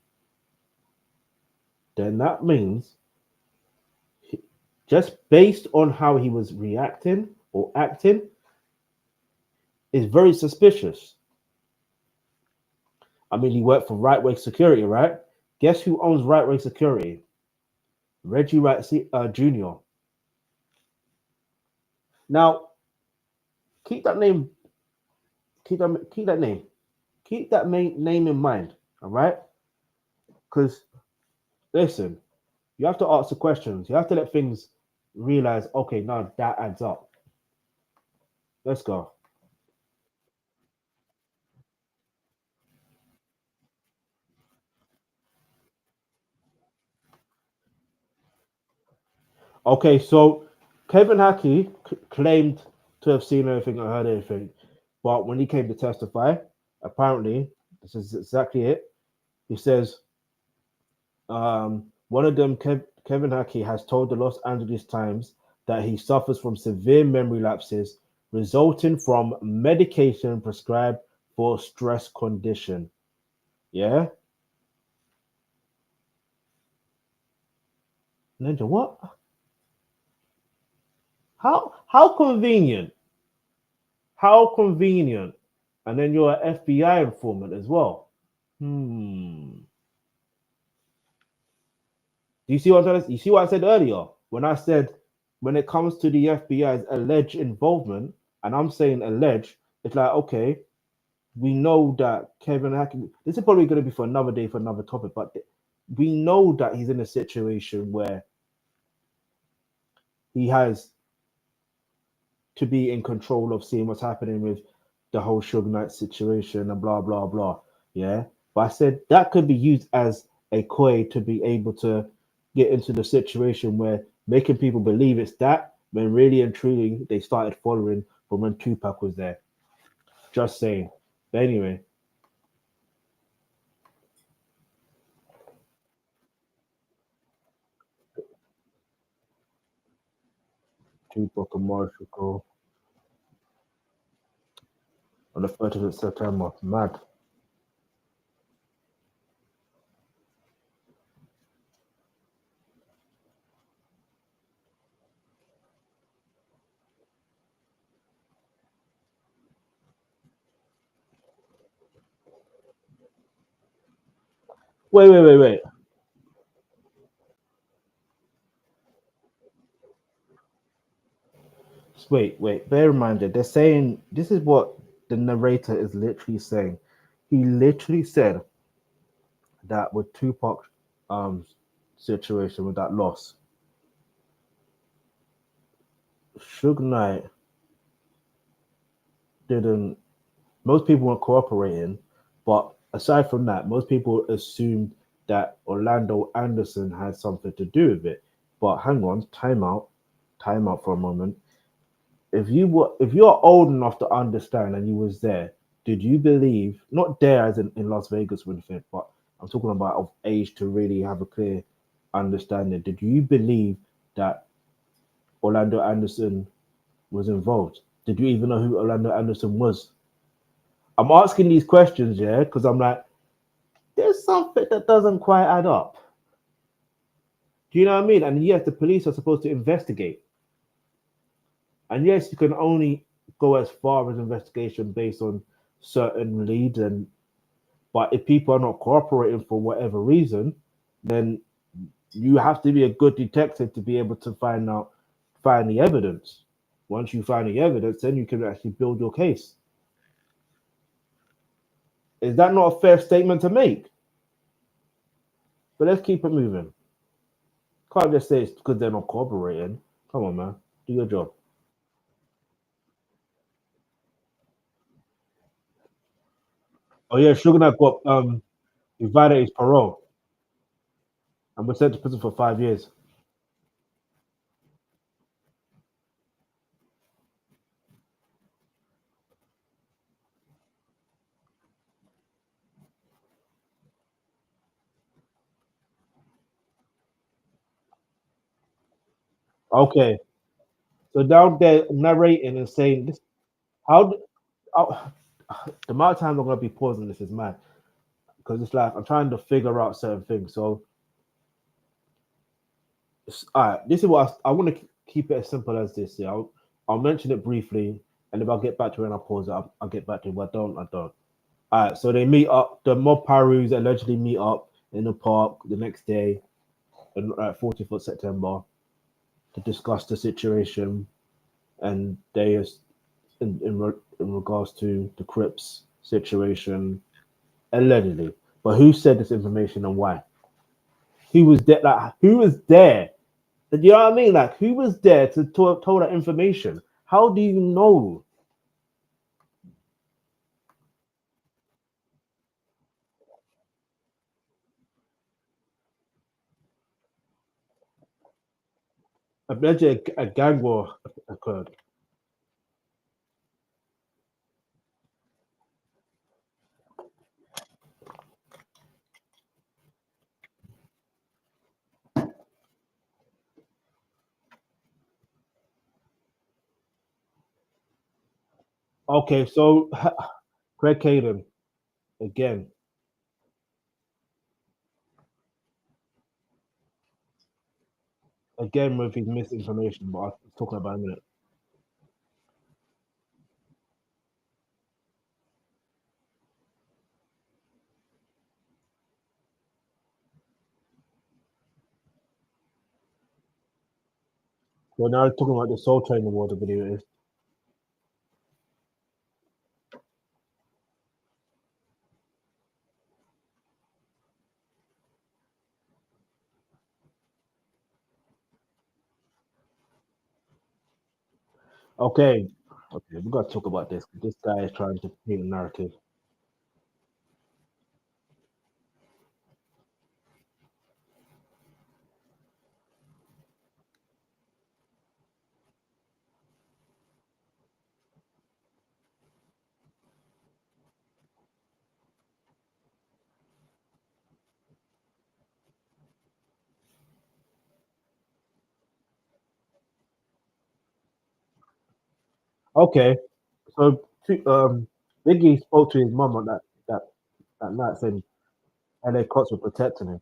then that means just based on how he was reacting or acting is very suspicious. I mean, he worked for Right Way Security, right? Guess who owns Right Way Security? Reggie Wright Jr. Now, keep that name, keep that name, keep that name in mind, all right? Because listen, you have to ask the questions. You have to let things realize, okay, now that adds up. Let's go. Okay, so Kevin Hackey claimed to have seen everything or heard everything, but when he came to testify, apparently, this is exactly it. He says, one of them, Kevin Hackey, has told the Los Angeles Times that he suffers from severe memory lapses resulting from medication prescribed for stress condition. Yeah? Ninja, what? How convenient? How convenient. And then you're an FBI informant as well. Do you see what you see what I said earlier? When I said when it comes to the FBI's alleged involvement, and I'm saying alleged, it's like, okay, we know that Kevin Hackett, this is probably going to be for another day for another topic, but we know that he's in a situation where he has to be in control of seeing what's happening with the whole Suge Knight situation and blah blah blah. Yeah, but I said that could be used as a coy to be able to get into the situation where making people believe it's that when really and truly they started following from when Tupac was there. Just saying. But anyway, Tupac and Marshall on the 30th of September. Mad. Wait. Wait. Bear in mind that they're saying this is what the narrator is literally saying. He literally said that with Tupac um situation with that loss, Suge Knight didn't. Most people weren't cooperating, but aside from that, most people assumed that Orlando Anderson had something to do with it. But hang on, time out for a moment. If you're old enough to understand and you was there, did you believe, not there as in Las Vegas or anything, but I'm talking about of age to really have a clear understanding. Did you believe that Orlando Anderson was involved? Did you even know who Orlando Anderson was? I'm asking these questions, yeah, because I'm like, there's something that doesn't quite add up. Do you know what I mean? And yes, the police are supposed to investigate. And yes, you can only go as far as investigation based on certain leads, and but if people are not cooperating for whatever reason, then you have to be a good detective to be able to find the evidence. Once you find the evidence, then you can actually build your case. Is that not a fair statement to make? But let's keep it moving. Can't just say it's because they're not cooperating. Come on, man, do your job. Oh yeah, Sugar Knight got invited his parole and was sent to prison for 5 years. Okay, so now they're narrating and saying this. How, how the amount of times I'm gonna be pausing this is mad because it's like I'm trying to figure out certain things. So, all right, this is what I want to keep it as simple as this. Yeah, I'll mention it briefly, and if I get back to it and I pause it, I'll get back to it. If I don't, I don't. All right, so they meet up. The mob Parus allegedly meet up in the park the next day, on 14th of September, to discuss the situation, and they in regards to the Crips situation, allegedly. But who said this information and why? Who was there? Like, who was there? You know what I mean? Like, who was there to told that information? How do you know? Allegedly, a gang war occurred. Okay, so Greg Kading again, again with his misinformation. But I'm talking about in a minute. So now talking about the Soul Train Award, I believe it is. Okay, okay, we got to talk about this. This guy is trying to paint a narrative. Okay, so Biggie spoke to his mum on that night, saying LA cops were protecting him.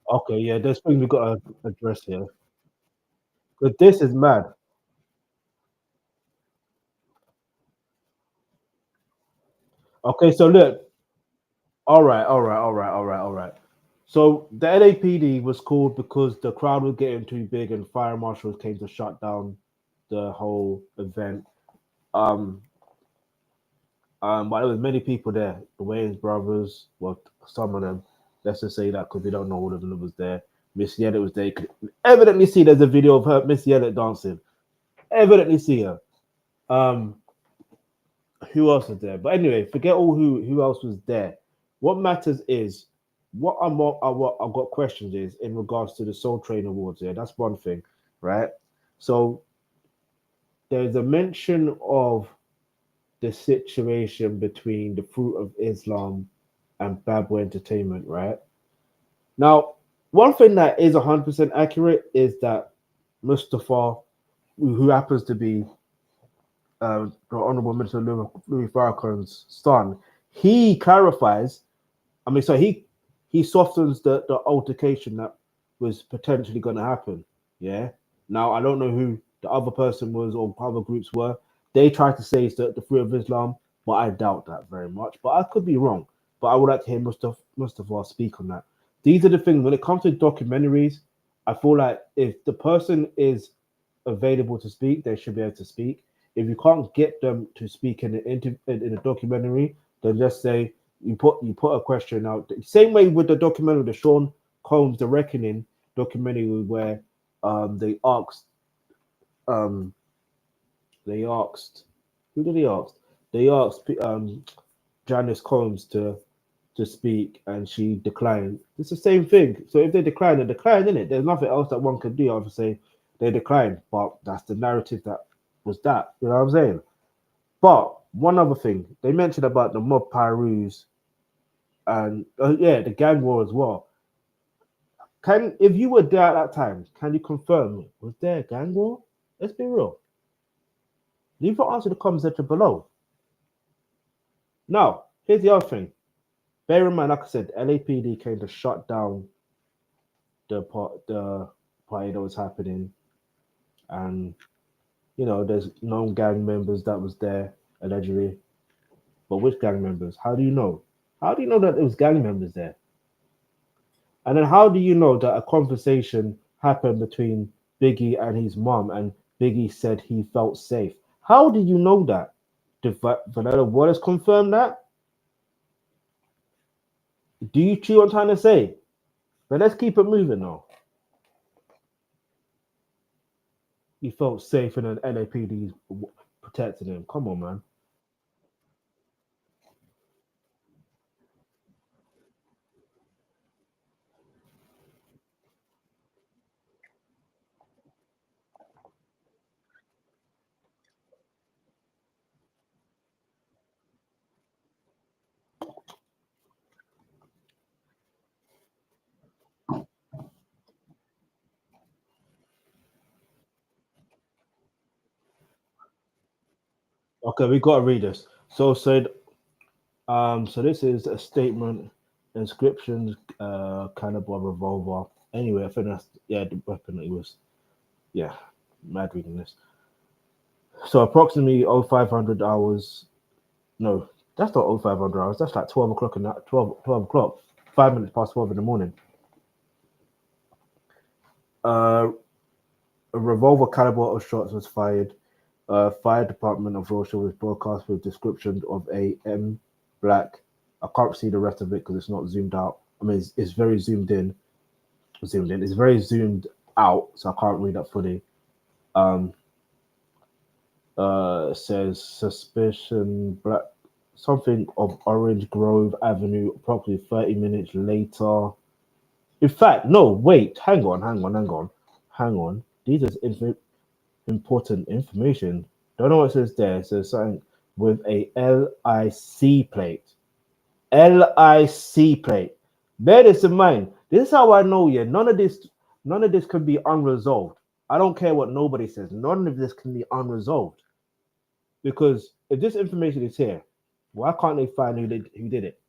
Okay, yeah, there's things we got to address here. But this is mad. Okay, so look, all right, all right, all right, all right, all right. So the LAPD was called because the crowd was getting too big and fire marshals came to shut down the whole event. Um, but there was many people there. The Wayans brothers, well, some of them. Let's just say that because we don't know all of them was there. Miss Yellow was there. You could evidently see there's a video of her, Miss Yellow dancing. Evidently see her. Um, who else was there? But anyway, forget all who else was there. What matters is what I've got questions is in regards to the Soul Train Awards. Yeah, that's one thing, right? So there's a mention of the situation between the Fruit of Islam and Babwa Entertainment, right? Now, one thing that is 100% accurate is that Mustafa, who happens to be the Honorable Minister Louis Farrakhan's son, he clarifies. I mean, so he softens the altercation that was potentially going to happen. Yeah. Now I don't know who the other person was or other groups were. They tried to say it's the Fruit of Islam, but I doubt that very much. But I could be wrong. But I would like to hear Mustafa speak on that. These are the things when it comes to documentaries. I feel like if the person is available to speak, they should be able to speak. If you can't get them to speak in a documentary, then just say you put a question out. Same way with the documentary, the Sean Combs, The Reckoning documentary, where they asked um they asked who did they ask? They asked Janice Combs to speak, and she declined. It's the same thing. So if they decline, they decline, isn't it? There's nothing else that one could do other than say they declined. But that's the narrative that was that. You know what I'm saying? But one other thing, they mentioned about the mob Pyrus and yeah, the gang war as well. Can if you were there at that time, can you confirm was there a gang war? Let's be real. Leave your answer in the comment section below. Now, here's the other thing. Bear in mind, like I said, LAPD came to shut down the party that was happening, and there's known gang members that was there allegedly. But which gang members? How do you know? How do you know that there was gang members there? And then how do you know that a conversation happened between Biggie and his mom, and Biggie said he felt safe? How do you know that? Did Vanilla Wallace confirm that? Do you chew on trying to say? But let's keep it moving now. He felt safe and an LAPD protecting him. Come on, man. Okay, we gotta read this. So this is a statement, inscriptions, caliber revolver. Anyway, I think that's the weapon that he was. Yeah, mad reading this. So approximately 0500 hours. No, that's not 0500 hours. That's like 12 o'clock in that 12 o'clock. 5 minutes past 12 in the morning. Uh, a revolver caliber of shots was fired. Fire department of Russia was broadcast with description of a M black. I can't see the rest of it because it's not zoomed out. I mean, it's very zoomed in. Zoomed in. It's very zoomed out, so I can't read that fully. Um, says suspicion black something of Orange Grove Avenue approximately 30 minutes later. In fact, no, wait, hang on. These are important information. Don't know what it says there. It says something with a LIC plate. LIC plate. Bear this in mind. This is how I know, yeah. None of this can be unresolved. I don't care what nobody says. None of this can be unresolved. Because if this information is here, why can't they find who did it?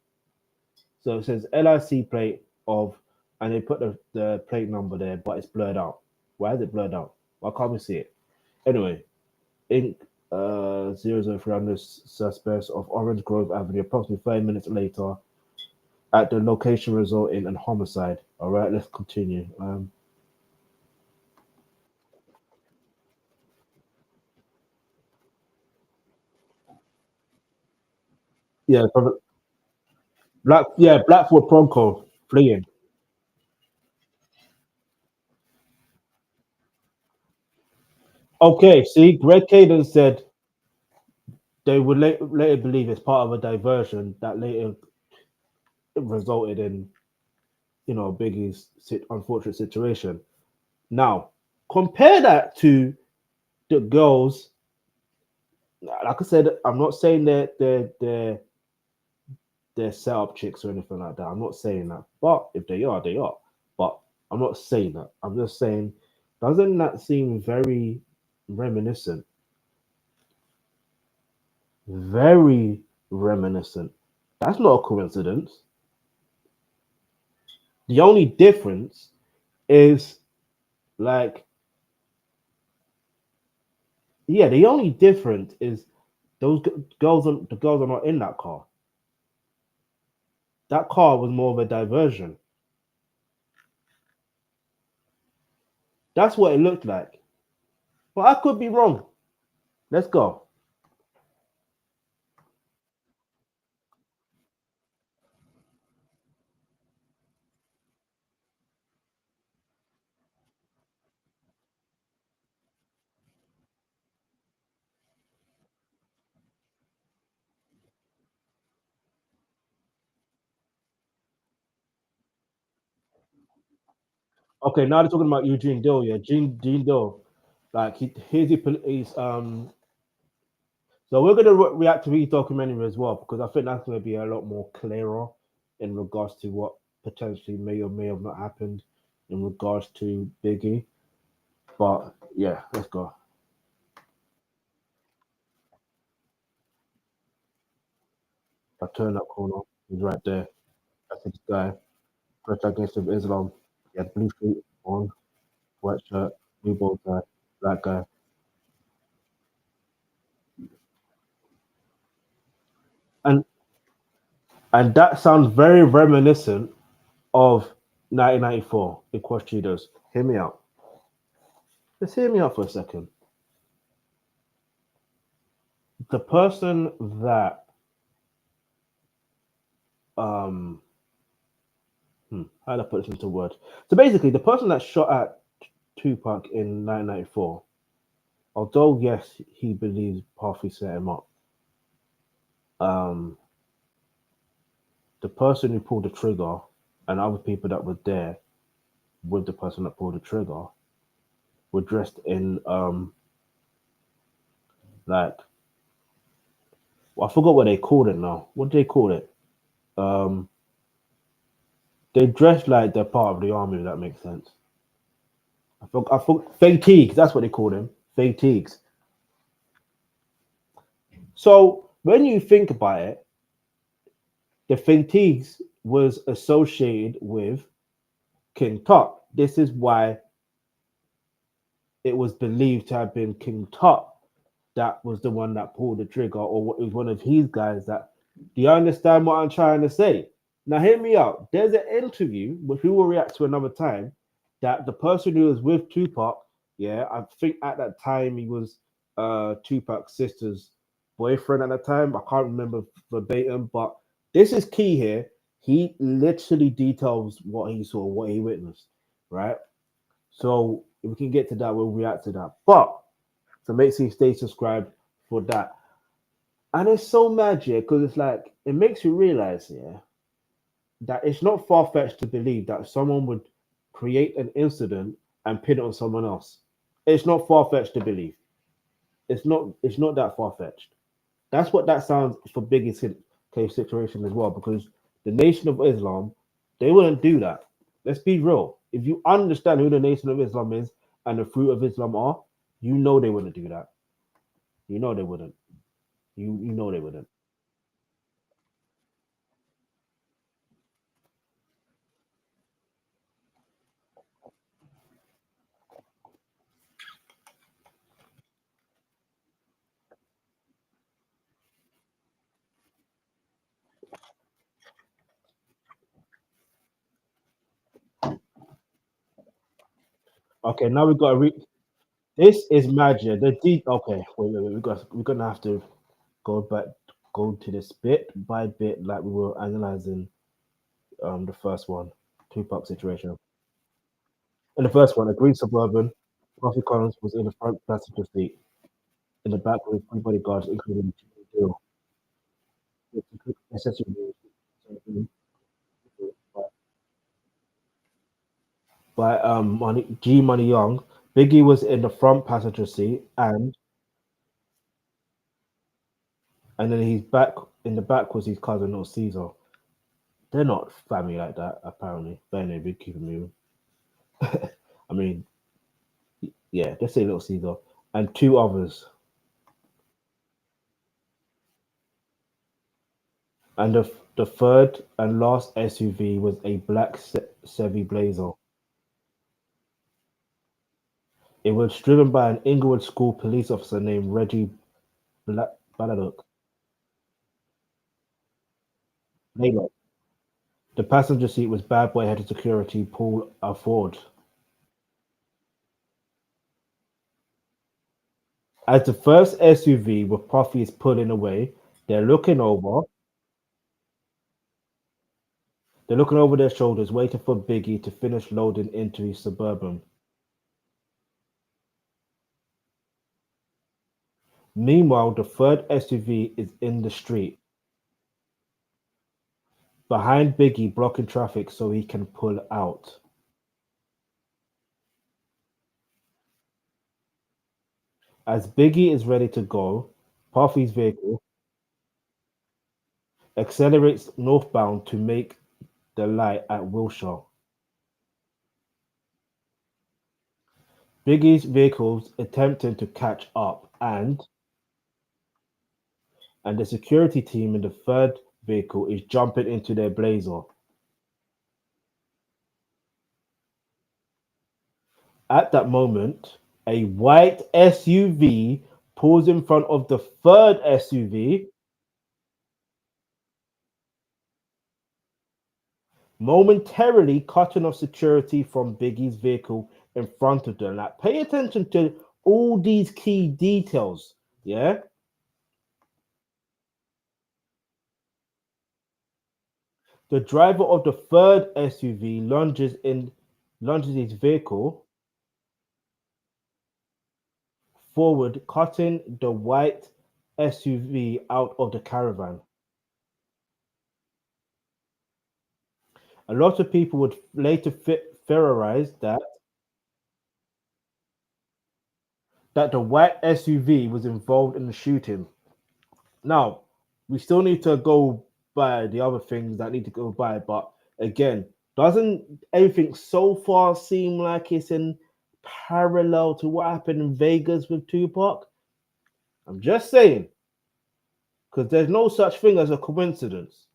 So it says LIC plate of, and they put the plate number there, but it's blurred out. Why is it blurred out? Why can't we see it? Anyway, Inc. 00300 suspects of Orange Grove Avenue. Approximately 30 minutes later, at the location resulting in homicide. All right, let's continue. Yeah, Blackfoot Bronco fleeing. Okay, see, Greg Kading said they would later believe it's part of a diversion that later resulted in Biggie's unfortunate situation. Now, compare that to the girls. Like I said, I'm not saying that they're set up chicks or anything like that. I'm not saying that. But if they are, they are. But I'm not saying that. I'm just saying, doesn't that seem very reminiscent? Very reminiscent. That's not a coincidence. The only difference is like, yeah, the only difference is the girls are not in that car. That car was more of a diversion. That's what it looked like. But I could be wrong. Let's go. Okay, now they're talking about Eugene Dill. Yeah, Gene Dill. Like he's So we're gonna react to his documentary as well because I think that's gonna be a lot more clearer in regards to what potentially may or may have not happened in regards to Biggie. But yeah, let's go. I turn that corner. He's right there. That's this guy. First against of Islam. He had blue suit on, white shirt, blue bow tie, black guy. And and that sounds very reminiscent of 1994 in Cheetos. Hear me out. Let's hear me out for a second. The person that um how do I put this into words? So basically, the person that shot at Tupac in 1994, although yes, he believes Puffy set him up, um, the person who pulled the trigger and other people that were there with the person that pulled the trigger were dressed in like well, I forgot what they called it now. What do they call it? Um, they dressed like they're part of the army. If that makes sense. I forgot fatigues. That's what they call them. Fatigues. So when you think about it, the fatigues was associated with King Tut. This is why it was believed to have been King Tut that was the one that pulled the trigger, or it was one of his guys that. Do you understand what I'm trying to say? Now, hear me out. There's an interview, which we will react to another time, that the person who was with Tupac, yeah, I think at that time he was Tupac's sister's boyfriend at the time. I can't remember verbatim, but this is key here. He literally details what he saw, what he witnessed, right? So if we can get to that, we'll react to that. But so make sure you stay subscribed for that. And it's so mad, yeah, because it's like it makes you realize, yeah, that it's not far fetched to believe that someone would create an incident and pin it on someone else. It's not far fetched to believe. It's not that far fetched. That's what that sounds for Biggie's case situation as well, because the Nation of Islam, they wouldn't do that. Let's be real. If you understand who the Nation of Islam is and the fruit of Islam are, you know they wouldn't do that. You know they wouldn't. You know they wouldn't. Okay, now we got to read. This is magic. Okay, wait. We're gonna have to go back, go to this bit by bit, like we were analyzing the first one, Tupac situation. In the first one, a green suburban, Coffee Collins was in the front passenger seat. In the back with three bodyguards, including Jill, with accessories by Money Young. Biggie was in the front passenger seat, and then he's back in the back was his cousin or Caesar. They're not family like that, apparently. But anyway, we keep it moving. I mean, yeah, let's say little Caesar and two others. And the third and last SUV was a black Chevy Blazer. It was driven by an Inglewood School police officer named Reggie Balladok. Laylock. The passenger seat was bad boy head of security Paul Ford. As the first SUV with Puffy is pulling away, they're looking over. They're looking over their shoulders, waiting for Biggie to finish loading into his Suburban. Meanwhile, the third SUV is in the street, behind Biggie, blocking traffic so he can pull out. As Biggie is ready to go, Puffy's vehicle accelerates northbound to make the light at Wilshire. Biggie's vehicle's attempting to catch up, and the security team in the third vehicle is jumping into their Blazer. At that moment, a white SUV pulls in front of the third SUV, momentarily cutting off security from Biggie's vehicle in front of them. Like, pay attention to all these key details. Yeah. The driver of the third SUV lunges his vehicle forward, cutting the white SUV out of the caravan. A lot of people would later theorize that the white SUV was involved in the shooting. Now, we still need to go by the other things that need to go by, but again, doesn't everything so far seem like it's in parallel to what happened in Vegas with Tupac? I'm just saying, because there's no such thing as a coincidence.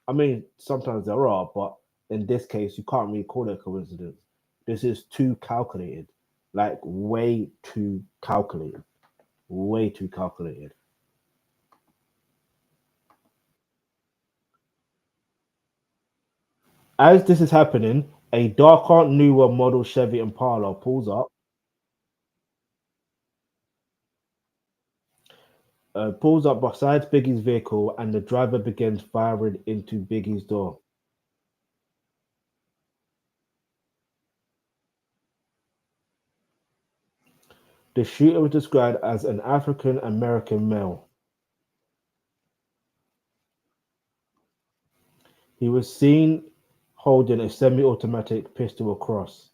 I mean, sometimes there are, but in this case, you can't really call it a coincidence. This is too calculated, like way too calculated, way too calculated. As this is happening, a darker, newer model Chevy Impala pulls up beside Biggie's vehicle, and the driver begins firing into Biggie's door. The shooter was described as an African American male. He was seen holding a semi-automatic pistol across.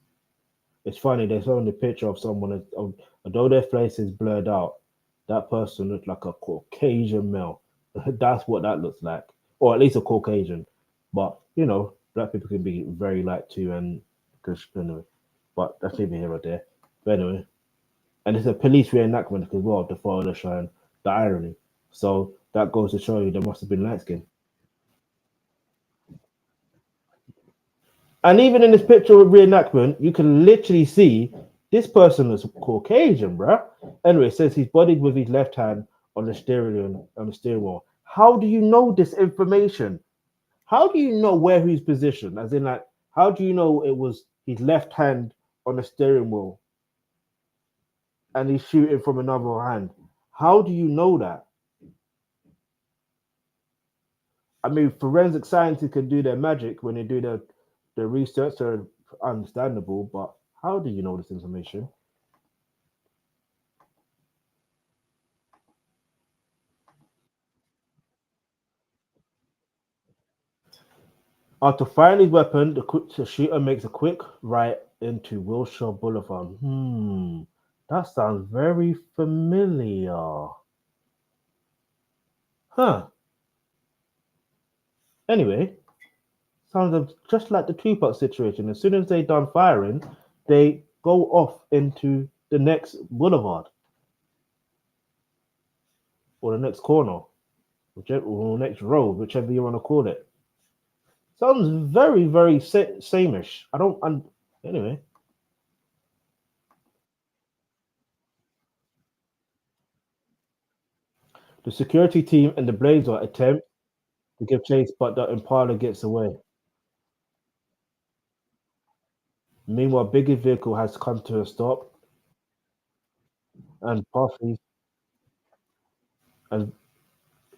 It's funny, they showing the picture of someone, although their face is blurred out, that person looked like a Caucasian male. That's what that looks like, or at least a Caucasian. But black people can be very light too, and because anyway. But that's neither here or there. But anyway, and it's a police reenactment as well. The photo showing the irony. So that goes to show you there must have been light skin. And even in this picture of reenactment, you can literally see this person is Caucasian, bruh. Anyway, it says he's bodied with his left hand on the steering wheel. How do you know this information? How do you know where he's positioned? As in, like, how do you know it was his left hand on the steering wheel and he's shooting from another hand. How do you know that? I mean, forensic scientists can do their magic when they do the research, so understandable, but how do you know this information? After firing his weapon, the shooter makes a quick right into Wilshire Boulevard. That sounds very familiar. Huh. Anyway, just like the Tupac situation. As soon as they done firing, they go off into the next boulevard or the next corner, or next road, whichever you want to call it. Sounds very, very sameish. I don't. Anyway, the security team and the Blazer attempt to give chase, but the Impala gets away. Meanwhile, Biggie's vehicle has come to a stop, and and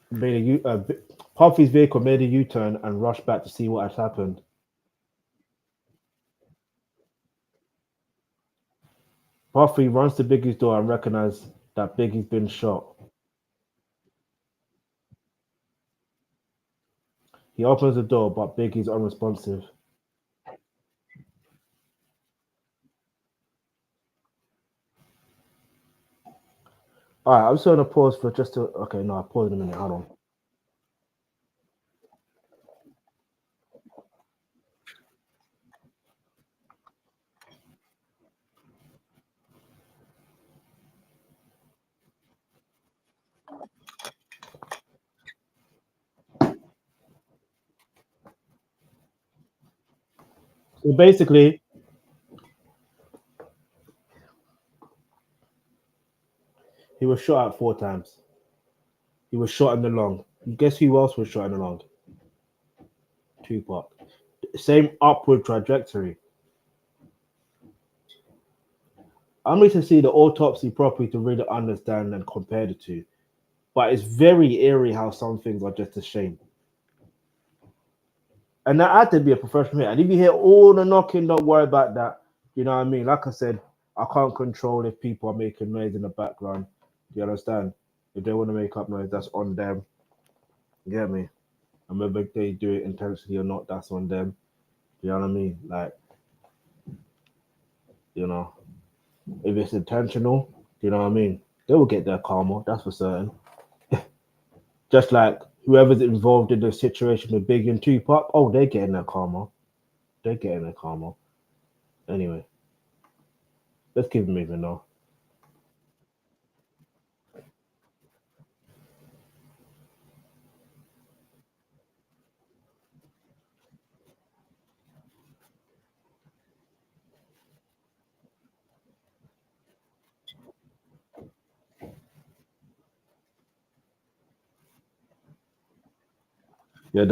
made a Puffy's vehicle made a U-turn and rushed back to see what has happened. Puffy runs to Biggie's door and recognizes that Biggie's been shot. He opens the door, but Biggie's unresponsive. All right, I'm just going to pause for just to. Okay, no, I'll pause in a minute. Hold on. So basically, he was shot at 4 times. He was shot in the lung. Guess who else was shot in the lung? Tupac. Same upward trajectory. I need to see the autopsy properly to really understand and compare the two. But it's very eerie how some things are just a shame. And that had to be a professional hit. And if you hear all the knocking, don't worry about that. You know what I mean? Like I said, I can't control if people are making noise in the background. Do you understand? If they want to make up noise, that's on them. You get me? And whether they do it intentionally or not, that's on them. Do you know what I mean? Like, you know, if it's intentional, you know what I mean? They will get their karma, that's for certain. Just like whoever's involved in the situation with Big and Tupac, oh, they're getting their karma. They're getting their karma. Anyway, let's keep it moving now. Yeah,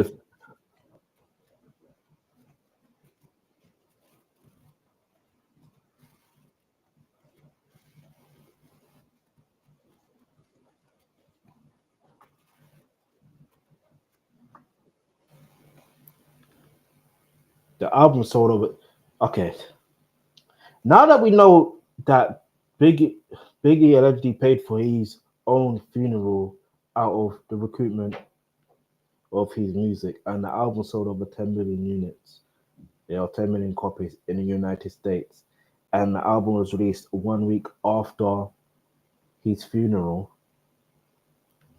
the album sold over. Okay, now that we know that Biggie allegedly paid for his own funeral out of the recruitment of his music, and the album sold over 10 million units. There are 10 million copies in the United States, and the album was released 1 week after his funeral.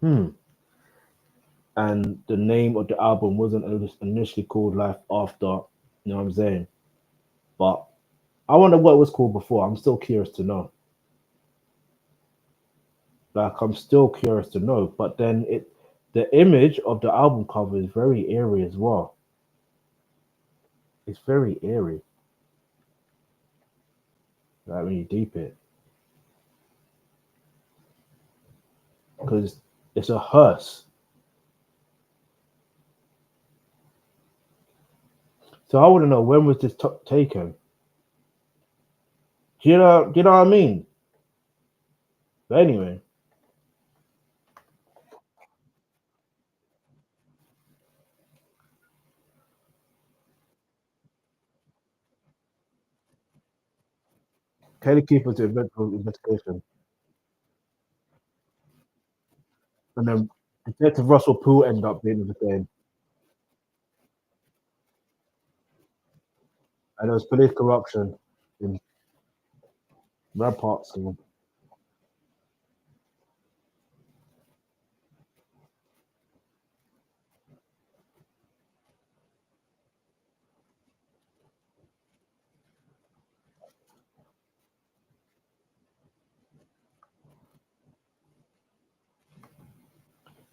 And the name of the album wasn't initially called Life After. You know what I'm saying? But I wonder what it was called before. I'm still curious to know. Like I'm still curious to know. But then the image of the album cover is very eerie as well. It's very eerie. Like when you deep it. Because it's a hearse. So I want to know, when was this taken? Do you know what I mean? But anyway, Kelly Keeper's the investigation, and then Detective Russell Poole ended up being the same, and there was police corruption in red parts.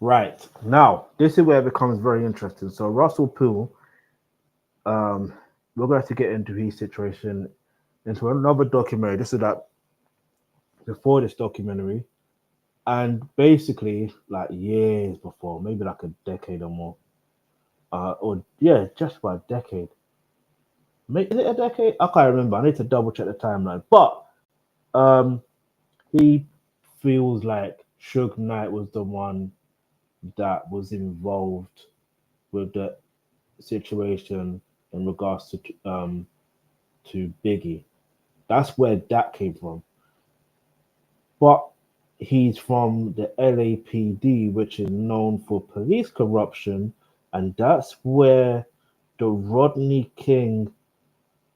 Right now, this is where it becomes very interesting. So Russell Poole, um, we're going to have to get into his situation into another documentary. This is that before this documentary, and basically like years before, maybe like a decade or more, or yeah, just about a decade. Is it a decade? I can't remember. I need to double check the timeline. But um, he feels like Suge Knight was the one that was involved with the situation in regards to Biggie. That's where that came from. But he's from the LAPD, which is known for police corruption, and that's where the Rodney King,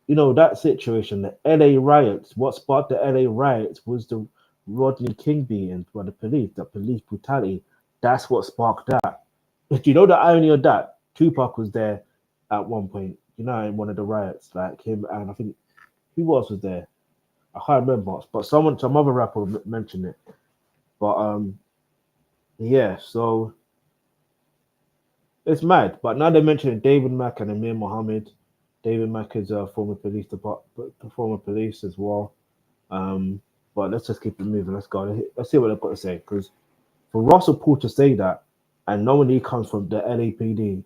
that situation, the LA riots. What sparked the LA riots was the Rodney King beatings by the police, the police brutality. That's what sparked that. But you know the irony of that? Tupac was there at one point, in one of the riots, like him, and I think who else was there? I can't remember, but some other rapper mentioned it. But yeah, so it's mad. But now they're mentioning David Mack and Amir Mohammed. David Mack is a former police department, former police as well. But let's just keep it moving. Let's go. Let's see what they've got to say. Because for Russell Poole to say that, and knowing he comes from the LAPD,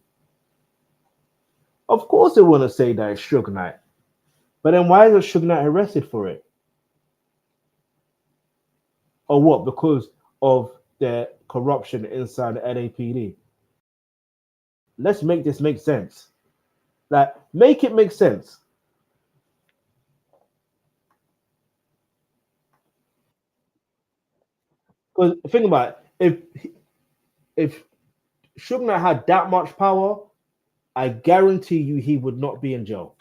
of course they want to say that it's Suge Knight. But then why is Suge Knight arrested for it? Or what? Because of the corruption inside the LAPD. Let's make this make sense. Like, make it make sense. Because think about it, if Suge Knight had that much power, I guarantee you he would not be in jail.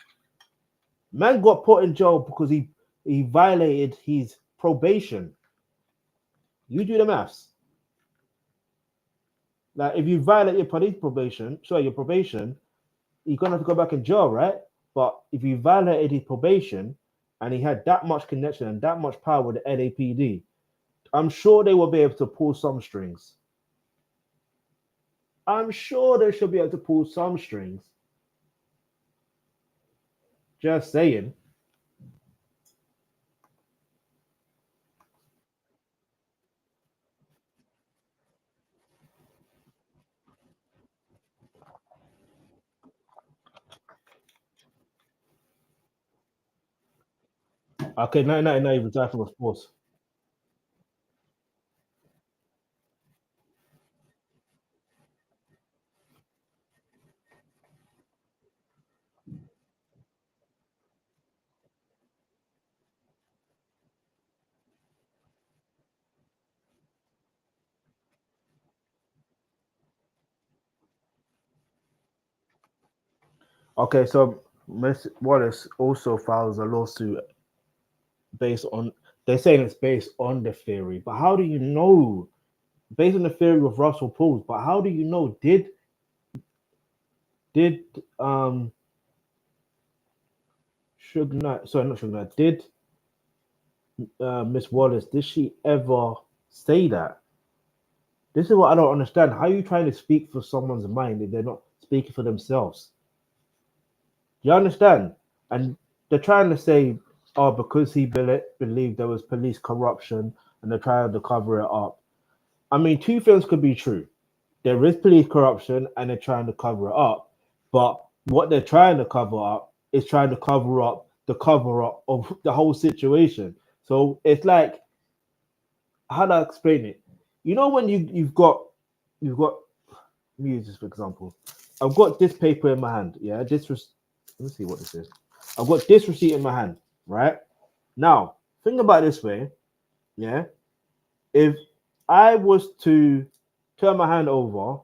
Man got put in jail because he violated his probation. You do the maths. Like if you violate your your probation, you're gonna have to go back in jail, right? But if you violated his probation and he had that much connection and that much power with the LAPD, I'm sure they will be able to pull some strings. I'm sure they should be able to pull some strings. Just saying. Okay, 1999 he retired from the force. Okay, so Miss Wallace also files a lawsuit based on they're saying it's based on the theory, but how do you know? Based on the theory of Russell Poole, but how do you know? Did Suge Knight, sorry, not Suge Knight, did Miss Wallace, did she ever say that? This is what I don't understand. How are you trying to speak for someone's mind if they're not speaking for themselves? Do you understand? And they're trying to say, oh, because he believed there was police corruption and they're trying to cover it up. I mean, two things could be true. There is police corruption and they're trying to cover it up. But what they're trying to cover up is trying to cover up the cover up of the whole situation. So it's like, how do I explain it? You know, when you've got let me use this for example. I've got this paper in my hand. Yeah, let me see what this is. I've got this receipt in my hand, right? Now, think about it this way. Yeah. If I was to turn my hand over,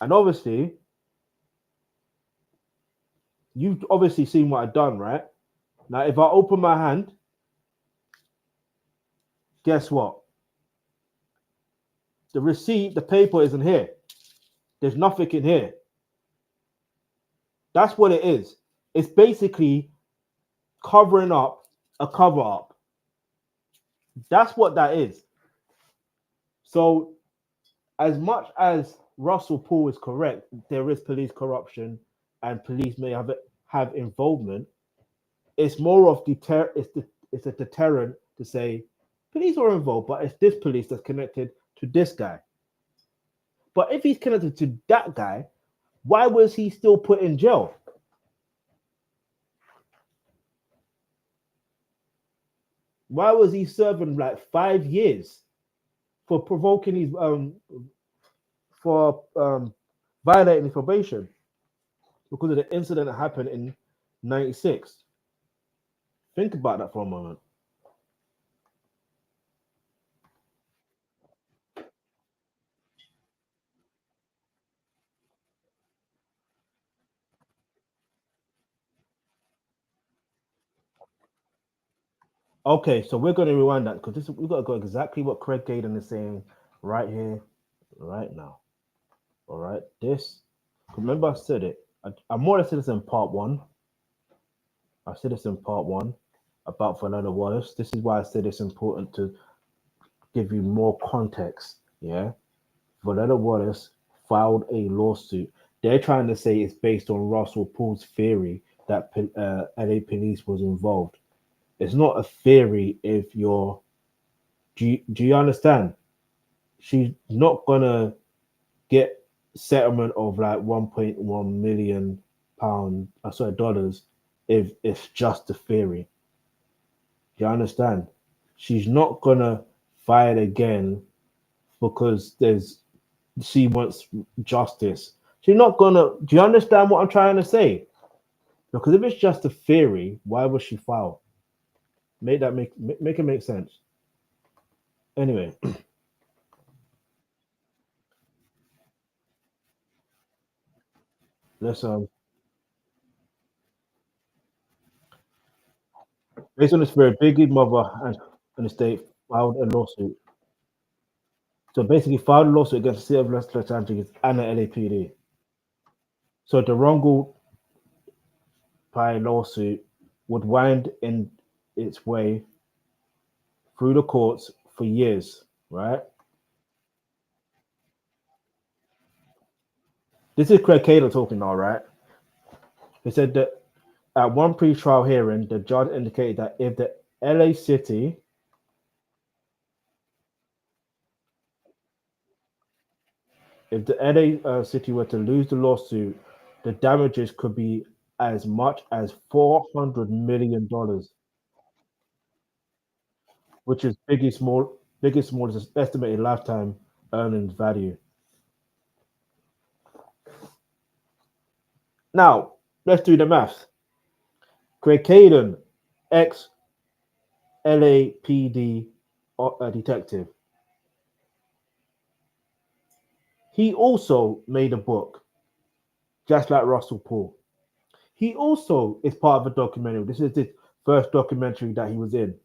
and obviously, you've obviously seen what I've done, right? Now, if I open my hand, guess what? The receipt, the paper isn't here. There's nothing in here. That's what it is. It's basically covering up a cover up. That's what that is. So, as much as Russell Paul is correct, there is police corruption and police may have involvement. It's more of it's a deterrent to say police are involved, but it's this police that's connected to this guy. But if he's connected to that guy, why was he still put in jail? Why was he serving like 5 years for provoking his for violating his probation because of the incident that happened in '96? Think about that for a moment. Okay, so we're going to rewind that because we've got to go exactly what Greg Kading is saying right here, right now. All right, this. Remember, I said it. I more or less said this in part one. I said this in part one about Fernando Wallace. This is why I said it's important to give you more context. Yeah, Fernando Wallace filed a lawsuit. They're trying to say it's based on Russell Paul's theory that LA police was involved. It's not a theory if you're. Do you understand? She's not gonna get settlement of like 1.1 million pound, sorry, dollars, if it's just a theory. Do you understand? She's not gonna fight again because she wants justice. She's not gonna. Do you understand what I'm trying to say? Because if it's just a theory, why would she file? Make it make sense. Anyway, let's based on this spirit, Biggie mother and the state filed a lawsuit. So basically, filed a lawsuit against the city of Los Angeles and the LAPD. So the wrongful by lawsuit would wind in its way through the courts for years, right? This is Craig Cato talking now, right? He said that at one pre-trial hearing, the judge indicated that if the LA City, if the LA City were to lose the lawsuit, the damages could be as much as $400 million, which is biggest smallest estimated lifetime earnings value. Now, let's do the maths. Greg Kading, ex LAPD detective, he also made a book, just like Russell Paul. He also is part of a documentary. This is the first documentary that he was in.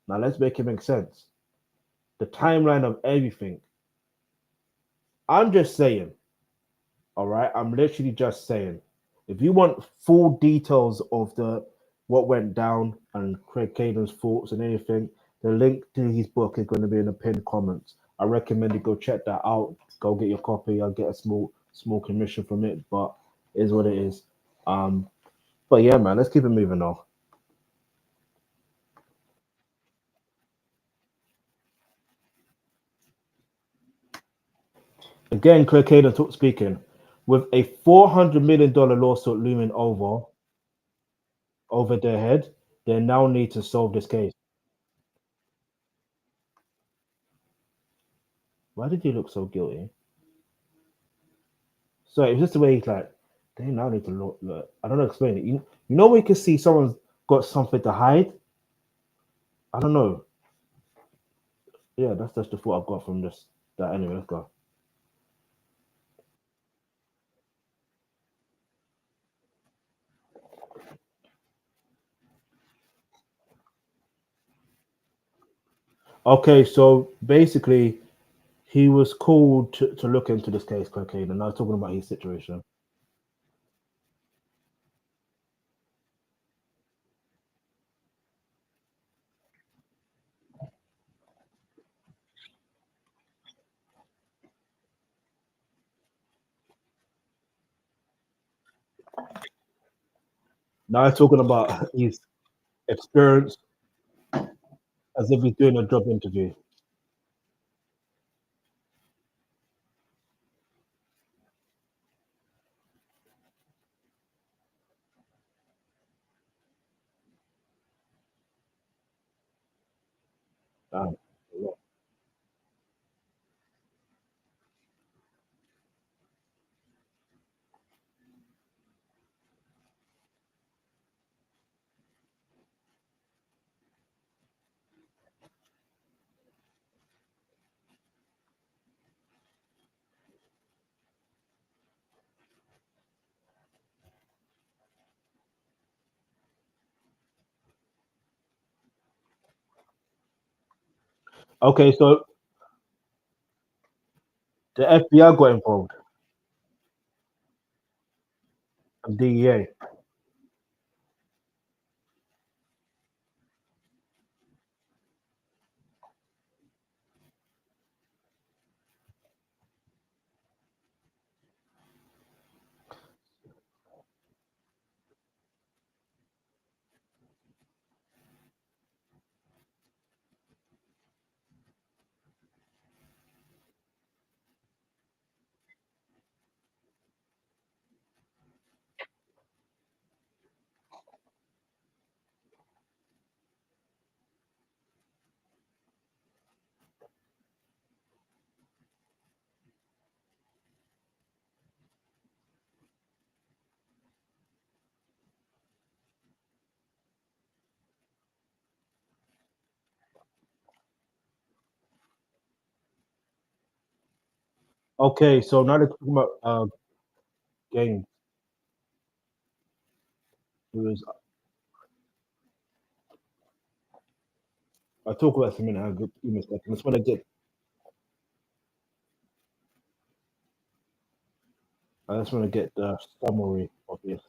Now, let's make it make sense. The timeline of everything. I'm just saying, all right? I'm literally just saying. If you want full details of what went down and Craig Kading's thoughts and anything, the link to his book is going to be in the pinned comments. I recommend you go check that out. Go get your copy. I'll get a small commission from it, but it is what it is. But yeah, man, let's keep it moving on. Again, Craig Kading speaking with a $400 million lawsuit looming over. over their head. They now need to solve this case. Why did he look so guilty? So it's just the way he's like, they now need to look. I don't know, explain it. You know, we can see someone's got something to hide. I don't know. Yeah, that's just the thought I've got from this. That anyway, let's go. Okay, so basically, he was called to look into this case, cocaine, and I was talking about his situation. Now I'm talking about his experience as if he's doing a job interview. Um, yeah. Okay, so the FBI got involved and DEA. Okay, so now they're talking about games. It was, I'll talk about some in a good in a second. I just want to get. I just want to get the summary of this.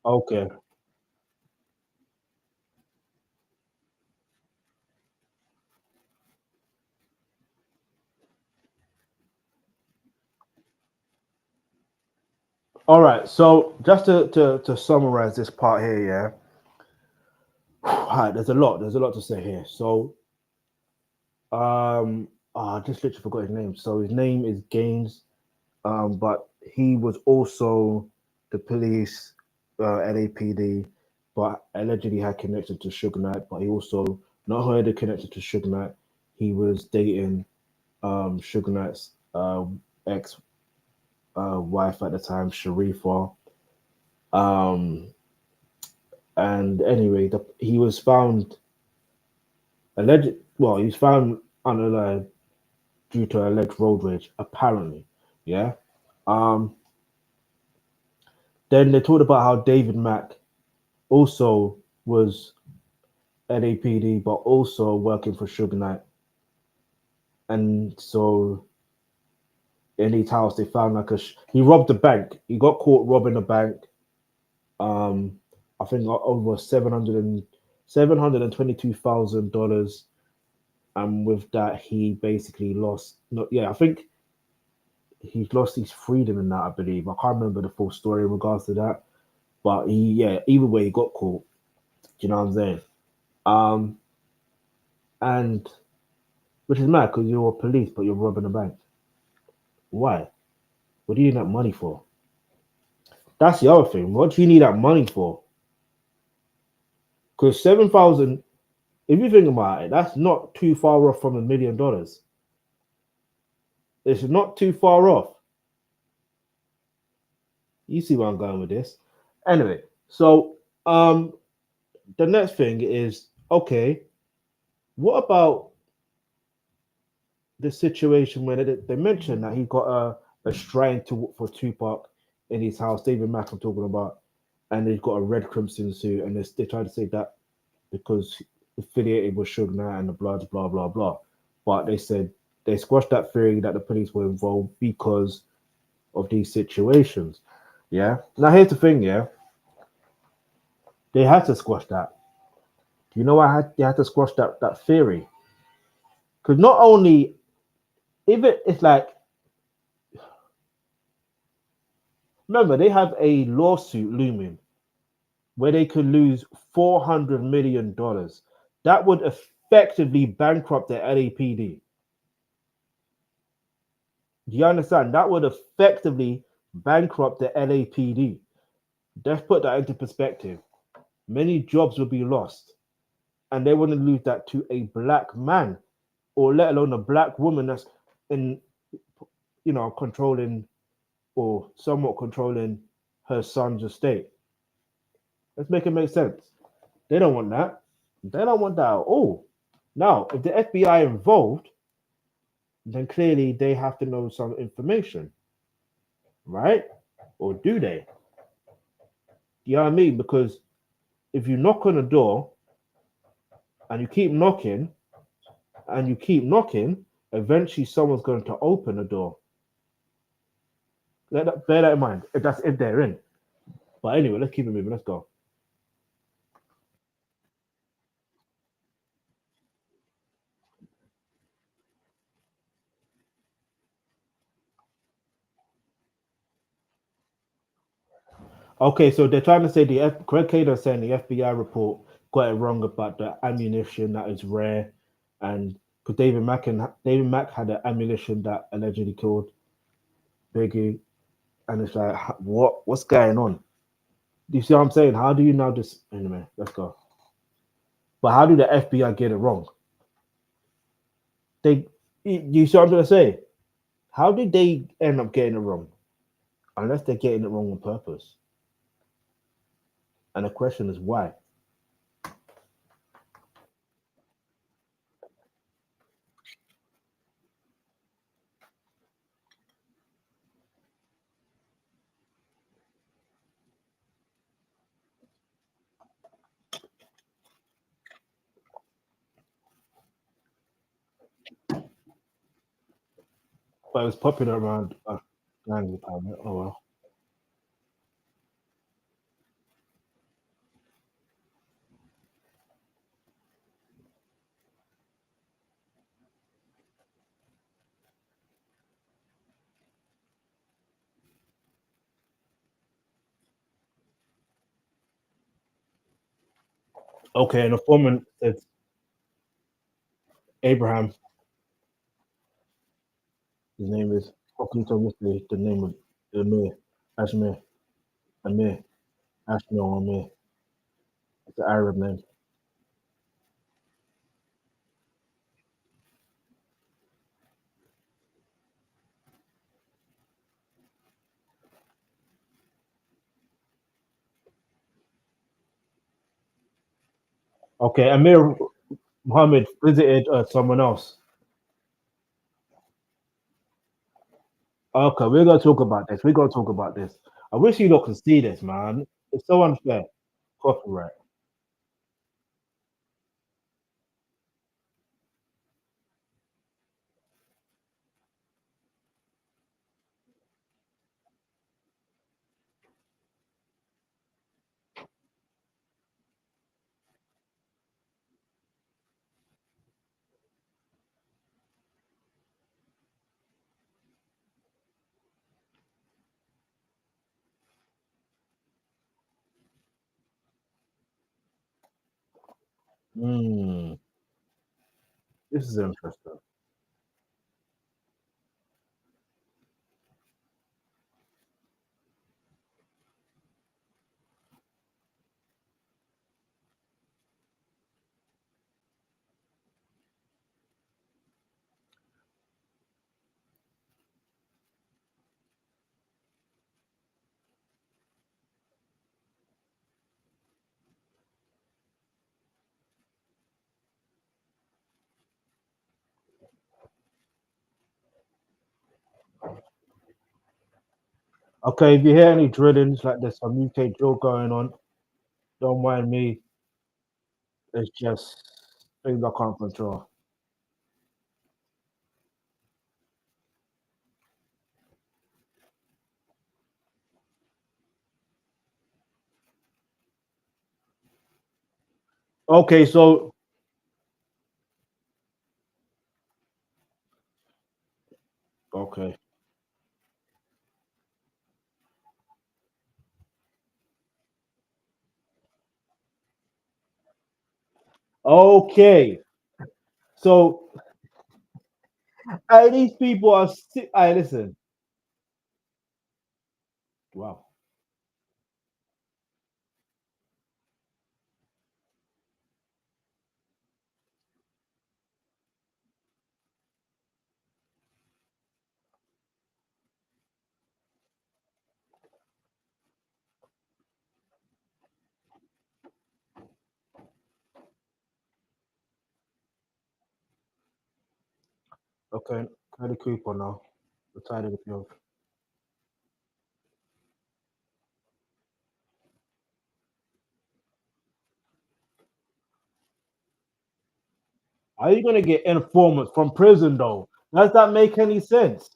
Okay. All right. So just to summarize this part here, yeah. All right. There's a lot. There's a lot to say here. So I just literally forgot his name. So his name is Gaines. But he was also the police, LAPD, but allegedly had connection to Suge Knight. But he also not only had a connection to Suge Knight, he was dating Suge Knight's ex wife at the time, Sharifa. Um, and anyway, he was found alleged. Well, he was found unalive due to alleged road rage, apparently. Yeah. Um, then they talked about how David Mack also was LAPD, but also working for Suge Knight. And so in his house, they found like he robbed a bank. He got caught robbing a bank. Um, I think over 722,000 dollars. and with that, he basically lost. No, yeah, I think he's lost his freedom in that. I believe I can't remember the full story in regards to that, but he, yeah, either way, he got caught. Do you know what I'm saying? Um, and which is mad because you're police, but you're robbing a bank. Why? What do you need that money for? That's the other thing. What do you need that money for? Because 7,000, if you think about it, that's not too far off from $1 million. It's not too far off. You see where I'm going with this. Anyway, so the next thing is okay. What about the situation where they mentioned that he got a shrine to for Tupac in his house? David Mack, I'm talking about, and he's got a red crimson suit, and they try to say that because affiliated with Suge Knight and the Bloods, blah blah blah. But they said they squashed that theory that the police were involved because of these situations. Yeah. Now here's the thing. Yeah, they had to squash that. You know why they had to squash that theory? Because not only if it's like, remember they have a lawsuit looming where they could lose $400 million. That would effectively bankrupt the LAPD. Do you understand? That would effectively bankrupt the LAPD. Let's put that into perspective. Many jobs would be lost, and they wouldn't lose that to a black man, or let alone a black woman that's in, controlling or somewhat controlling her son's estate. Let's make it make sense. They don't want that. They don't want that at all. Now, if the FBI are involved, then clearly they have to know some information, right? Or do they? You know what I mean? Because if you knock on a door and you keep knocking and you keep knocking, eventually someone's going to open the door. Bear that in mind. If that's if they're in. But anyway, let's keep it moving. Let's go. Okay, so they're trying to say Greg Kading saying the FBI report got it wrong about the ammunition that is rare, and because David Mack had the ammunition that allegedly killed Biggie, and it's like, what's going on? Do you see what I'm saying? How do you now just anyway? Let's go. But how do the FBI get it wrong? You see what I'm trying to say? How did they end up getting it wrong? Unless they're getting it wrong on purpose. And the question is why? But it was popular around gangs apparently. Oh well. Okay, and the foreman said Abraham. His name is talking to yesterday. The name of Amir, Ashmir, Amir, Ashmir or Amir. It's an Arab name. Okay, Amir Muhammad visited someone else. Okay, we're gonna talk about this. We're gonna talk about this. I wish you lot could see this, man. It's so unfair. Copyright. Mm, this is interesting. Okay, if you hear any drillings, like there's some UK drill going on, don't mind me. It's just things I can't control. Okay, so okay, okay. So these people are. I listen. Wow. Okay, kind of Cooper now. The title of the Are you gonna get informants from prison though? Does that make any sense?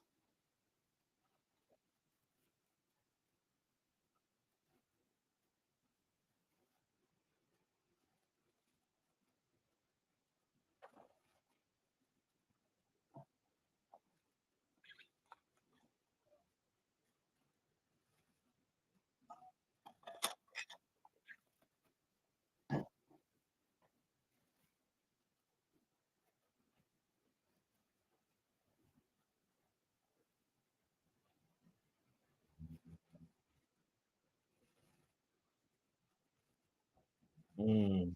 Mm.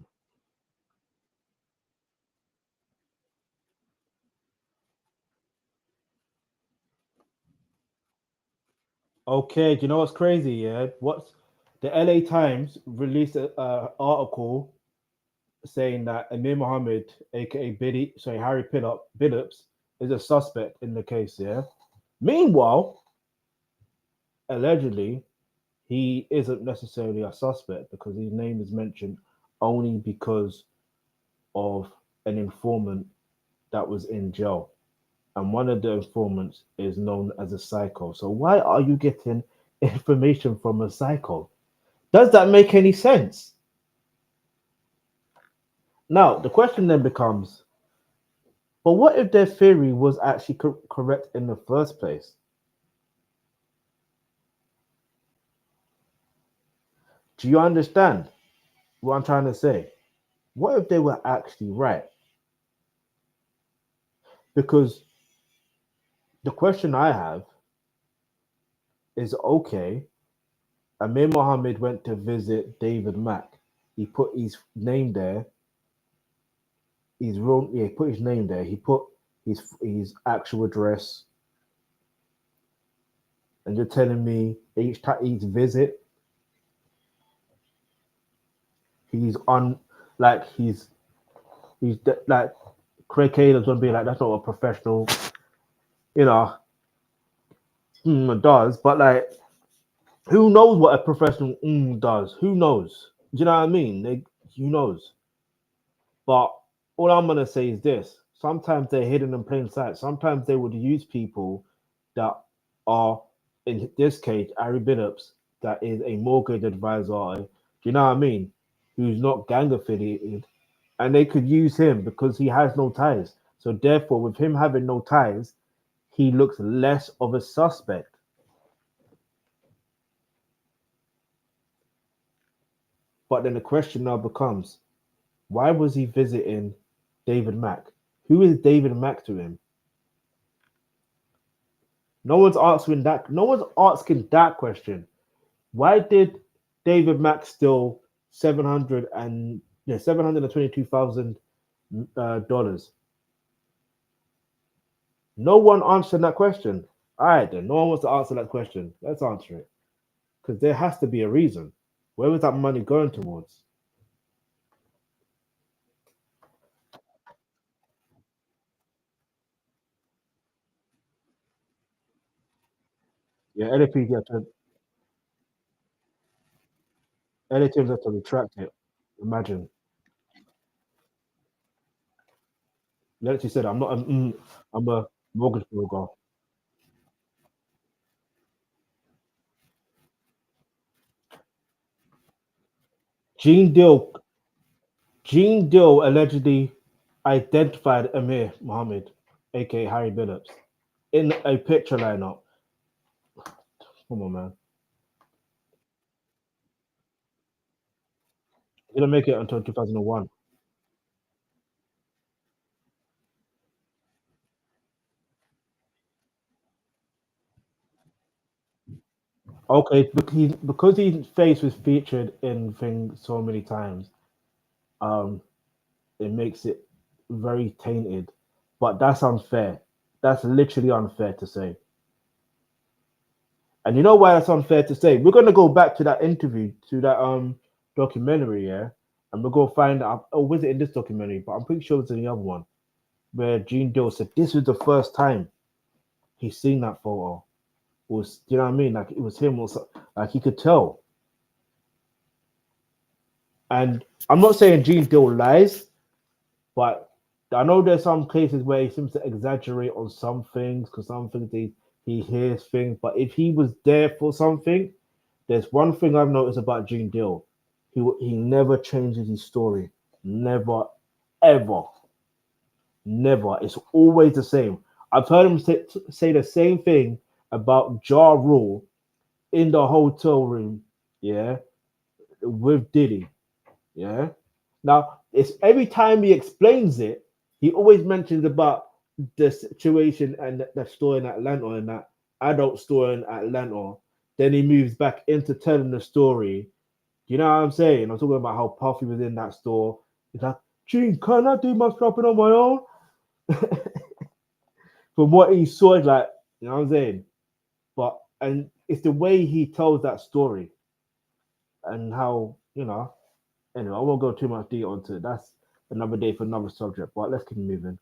Okay, do you know what's crazy? Yeah, what's the LA Times released a article saying that Amir Mohammed, aka Biddy, sorry Harry Billups, is a suspect in the case. Yeah. Meanwhile, allegedly, he isn't necessarily a suspect because his name is mentioned only because of an informant that was in jail. And one of the informants is known as a psycho. So why are you getting information from a psycho? Does that make any sense? Now, the question then becomes, but what if their theory was actually correct in the first place? Do you understand what I'm trying to say? What if they were actually right? Because the question I have is okay, Amir Mohammed went to visit David Mack. He put his name there, his real, yeah, he put his name there. He put his actual address, and you're telling me each time each visit, he's on, like like Craig Kading's gonna be like that's not what a professional, you know, does. But like, who knows what a professional does? Who knows? Do you know what I mean? Who knows? But all I'm gonna say is this: sometimes they're hidden in plain sight. Sometimes they would use people that are, in this case, Ari Billups, that is a mortgage advisor. Do you know what I mean? Who's not gang affiliated, and they could use him because he has no ties. So therefore, with him having no ties, he looks less of a suspect. But then the question now becomes: Why was he visiting David Mack? Who is David Mack to him? No one's asking that. No one's asking that question. Why did David Mack steal 722,000 dollars? No one answered that question. All right, then. No one wants to answer that question. Let's answer it because there has to be a reason. Where was that money going towards? Yeah, any teams have to retract it. Imagine. Like you said, I'm a mortgage broker. Gene Deal, Gene Deal allegedly identified Amir Mohammed, aka Harry Billups, in a picture lineup. Come on, man. He didn't make it until 2001. Okay, because his face was featured in things so many times, um, it makes it very tainted. But that's unfair. That's literally unfair to say. And you know why that's unfair to say? We're gonna go back to that interview, to that documentary, yeah, and we'll go find out. Oh, was it in this documentary? But I'm pretty sure it's in the other one where Gene Dill said this was the first time he's seen that photo. Was, you know what I mean? Like it was him, or like he could tell. And I'm not saying Gene Dill lies, but I know there's some cases where he seems to exaggerate on some things because some things he hears things. But if he was there for something, there's one thing I've noticed about Gene Dill. He never changes his story. Never, ever, never. It's always the same. I've heard him say the same thing about Ja Rule in the hotel room, yeah, with Diddy, yeah. Now, it's every time he explains it, he always mentions about the situation and the store in Atlanta and that adult store in Atlanta. Then he moves back into telling the story. You know what I'm saying? I'm talking about how Puffy was in that store. He's like, Gene, can I do my shopping on my own? From what he saw, it's like, you know what I'm saying? But, and it's the way he tells that story and how, anyway, I won't go too much deep onto it. That's another day for another subject, but let's keep moving.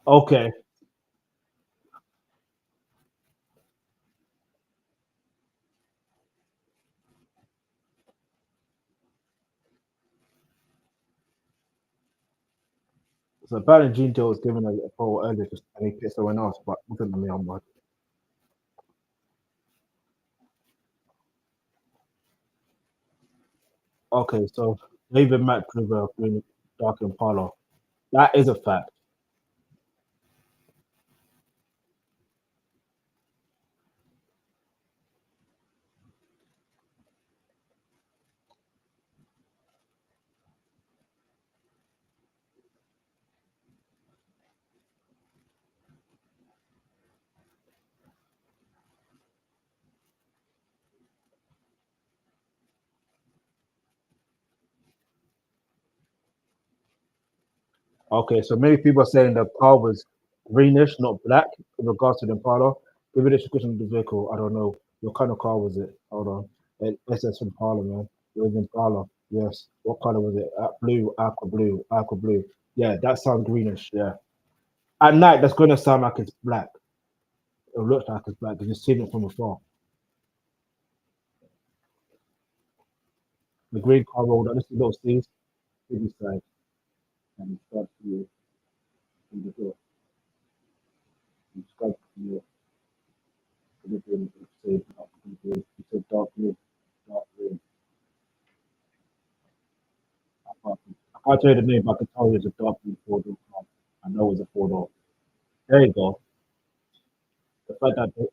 Okay. So apparently Gene Joe was given a poll earlier and he picked someone else, but wasn't me on board. Okay, so David Mack with a green dark Impala. That is a fact. Okay, so maybe people are saying the car was greenish, not black, in regards to the Impala. Give me the description of the vehicle. I don't know. What kind of car was it? Hold on. SS Impala, man. It was Impala. Yes. What color was it? Blue, aqua blue, aqua blue. Yeah, that sounds greenish. Yeah. At night, that's going to sound like it's black. It looks like it's black because you're seeing it from afar. The green car rolled up. This is little C's. Biggie side. And it starts to in the door. You start to you said dark blue. Dark blue. I can't tell you the name, but I can tell you it's a dark blue four-door car. I know it's a four-door. There you go. The fact that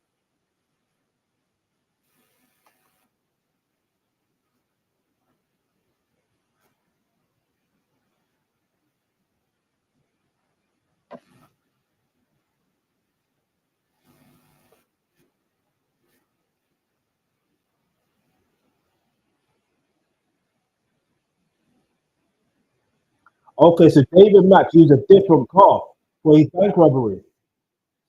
okay, so David Mack used a different car for his bank robbery.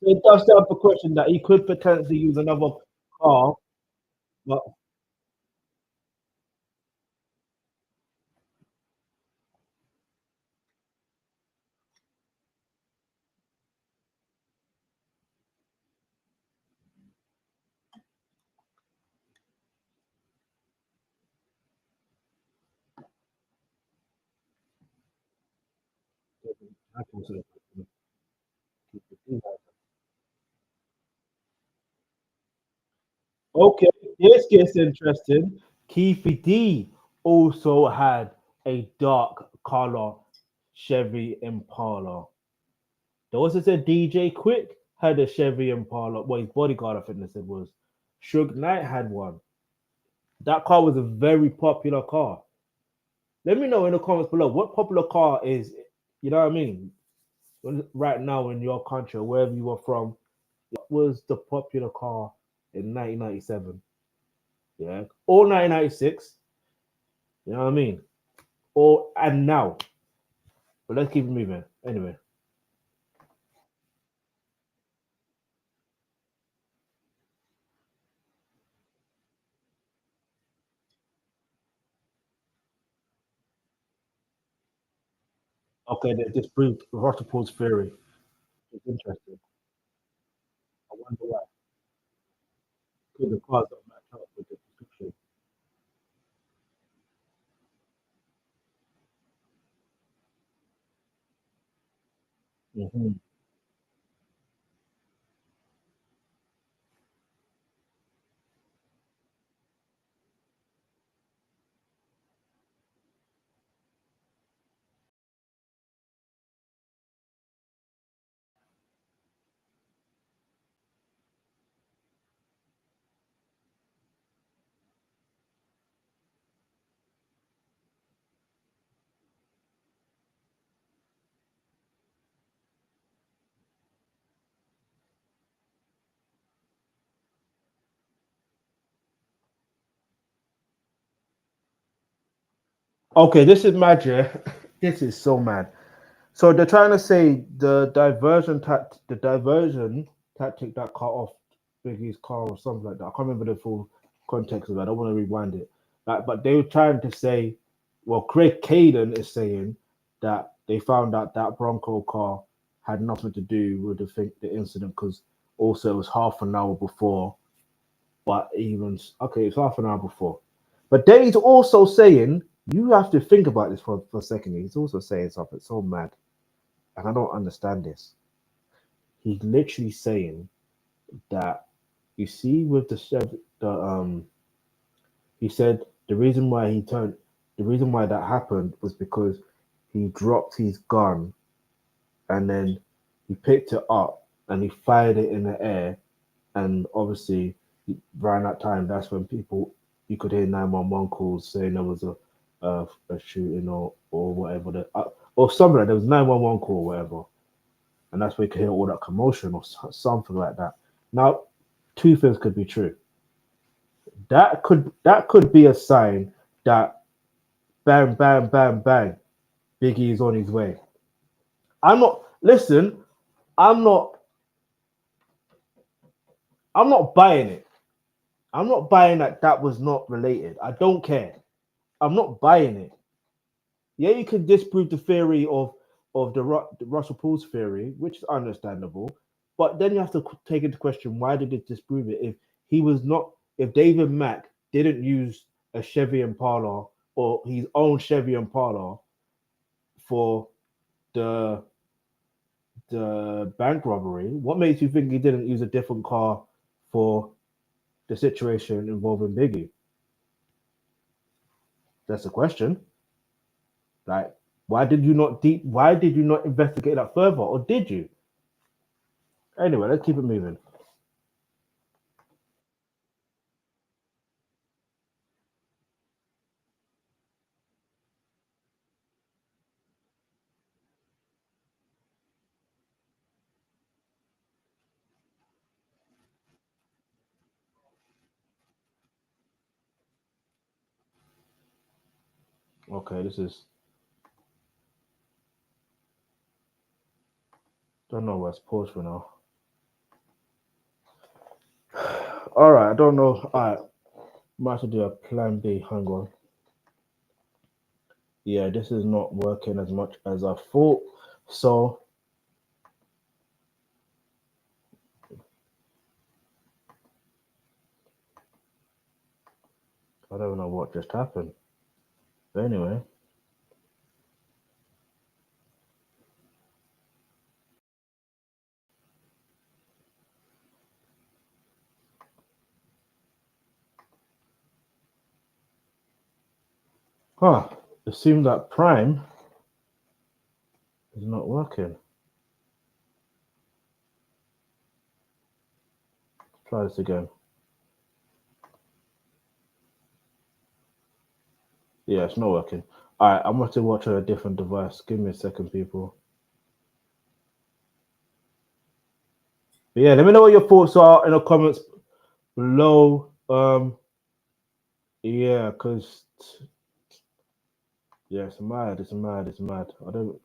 So it does set up a question that he could potentially use another car, but I can say okay, this gets interesting. Keefe D also had a dark color Chevy Impala. They also said DJ Quick had a Chevy Impala. Well, his bodyguard, I think they said was. Suge Knight had one. That car was a very popular car. Let me know in the comments below what popular car is, you know what I mean? Right now in your country, wherever you are from, what was the popular car in 1997? Yeah, or 1996, you know what I mean? Or and now. But let's keep it moving. Anyway, okay, they disproved Rutherford's theory. It's interesting. I wonder why. Because the cars don't match up with the description. Mm-hmm. Okay, this is mad, yeah. This is so mad. So they're trying to say the diversion tactic that cut off Biggie's car or something like that. I can't remember the full context of that. I don't want to rewind it. But they were trying to say, well, Greg Kading is saying that they found out that Bronco car had nothing to do with the incident because also it was half an hour before. But even okay, it's half an hour before. But then he's also saying you have to think about this for a second. He's also saying something so mad and I don't understand this. He's literally saying that you see with the he said the reason why that happened was because he dropped his gun and then he picked it up and he fired it in the air and obviously around that time that's when people you could hear 911 calls saying there was a shooting or whatever or something there was 911 call or whatever and that's where you can hear all that commotion or something like that. Now, two things could be true. That could be a sign that bang bang bang bang, Biggie is on his way. I'm not. Listen, I'm not. I'm not buying it. I'm not buying that that was not related. I don't care. I'm not buying it. Yeah, you can disprove the theory of the Russell Paul's theory, which is understandable, but then you have to take into question why did it disprove it if he was not if David Mack didn't use a Chevy Impala or his own Chevy Impala for the the bank robbery, what makes you think he didn't use a different car for the situation involving Biggie? That's the question. Like, why did you not investigate that further, or did you? Anyway, let's keep it moving. Okay, this is don't know what's paused for now. All right, I don't know. All right, might have to do a plan B. Hang on. Yeah, this is not working as much as I thought. So I don't know what just happened. But anyway, huh? It seems that Prime is not working. Let's try this again. Yeah, it's not working. All right, I'm going to watch on a different device. Give me a second, people. But yeah, let me know what your thoughts are in the comments below. Yeah, because yeah, it's mad. It's mad. It's mad. I don't.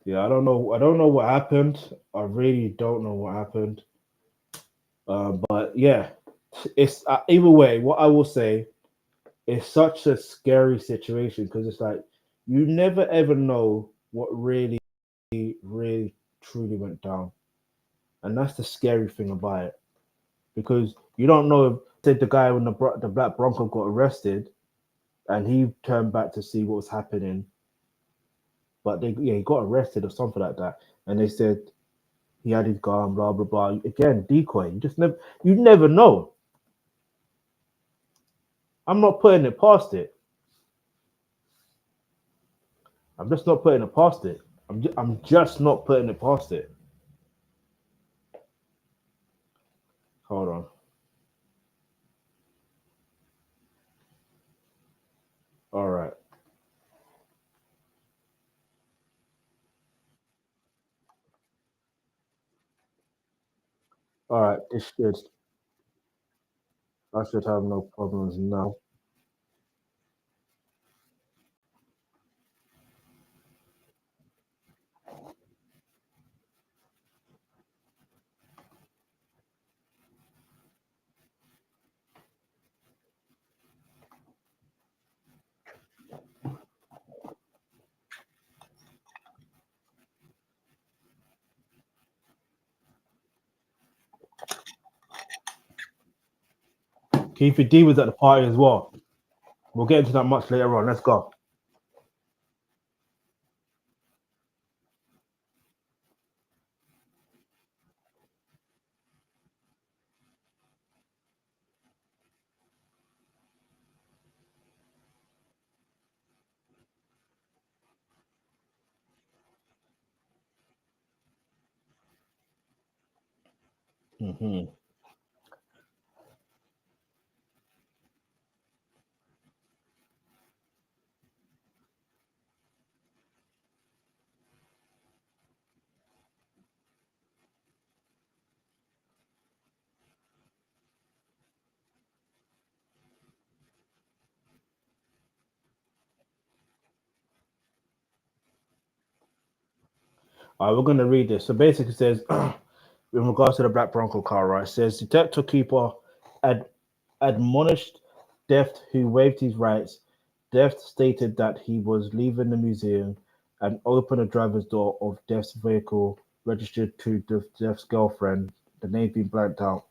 Yeah, I don't know. I don't know what happened. I really don't know what happened. But yeah, it's either way. What I will say, it's such a scary situation because it's like you never ever know what really, really, truly went down, and that's the scary thing about it because you don't know if said the guy when the black Bronco got arrested and he turned back to see what was happening, but he got arrested or something like that, and they said he had his gun, blah blah blah. Again, decoy. You never know. I'm not putting it past it. I'm just not putting it past it. I'm just not putting it past it. Hold on. All right. All right. This should. I should have no problems now. Keith D was at the party as well. We'll get into that much later on. Let's go. Mm-hmm. All right, we're gonna read this. So basically, it says, in regards to the Black Bronco car, right? It says Detective Cooper ad- admonished Deft, who waived his rights. Deft stated that he was leaving the museum and opened the driver's door of Deft's vehicle, registered to Deft's girlfriend. The name being blanked out,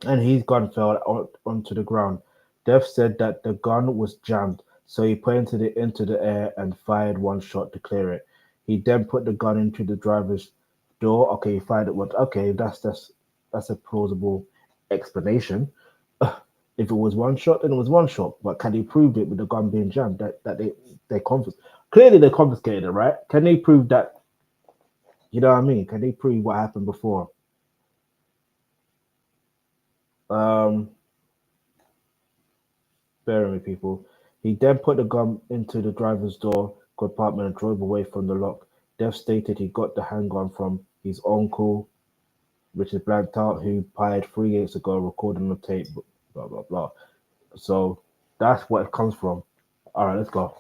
and his gun fell onto the ground. Deft said that the gun was jammed, so he pointed it into the air and fired one shot to clear it. He then put the gun into the driver's door. Okay, he fired it once. Okay, that's a plausible explanation. If it was one shot, then it was one shot. But can he prove it with the gun being jammed? That they clearly they confiscated it, right? Can they prove that? You know what I mean? Can they prove what happened before? Um, Bear with me, people. He then put the gun into the driver's door compartment and drove away from the lock. Dev stated he got the handgun from his uncle, which is blanked out, who died 3 years ago, recording the tape, blah, blah, blah. So that's what it comes from. All right, let's go.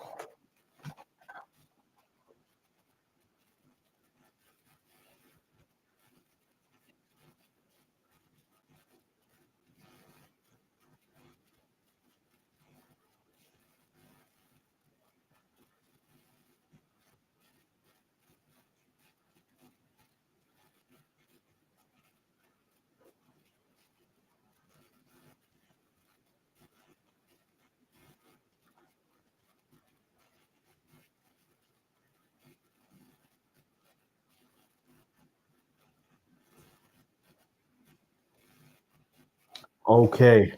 Okay.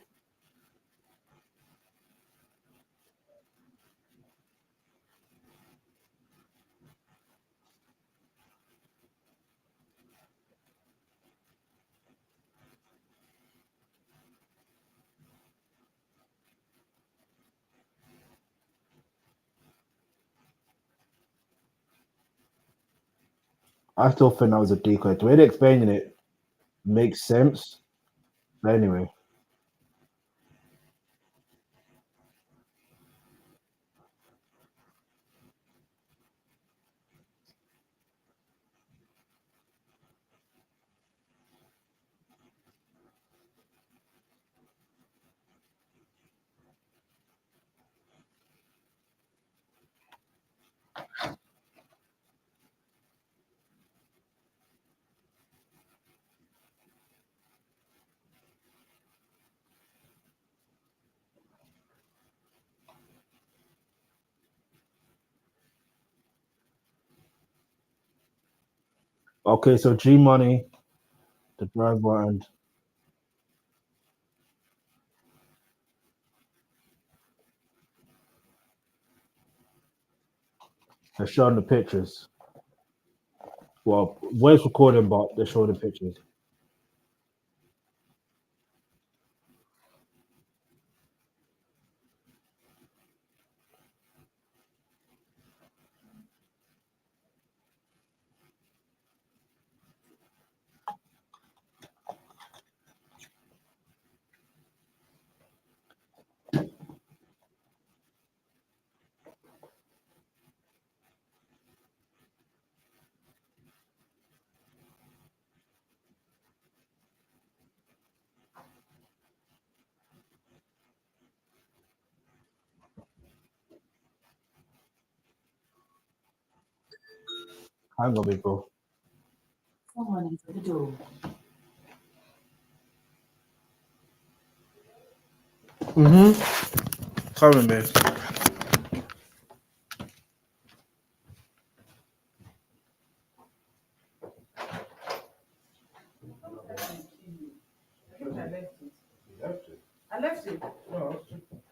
I still think that was a decoy. The way they're explaining it makes sense. But anyway, okay, so G Money, the driver, and they're showing the pictures. Well, voice recording, but they're showing the pictures. Hang on, people. Someone is at the door. Coming, man. I left it. No,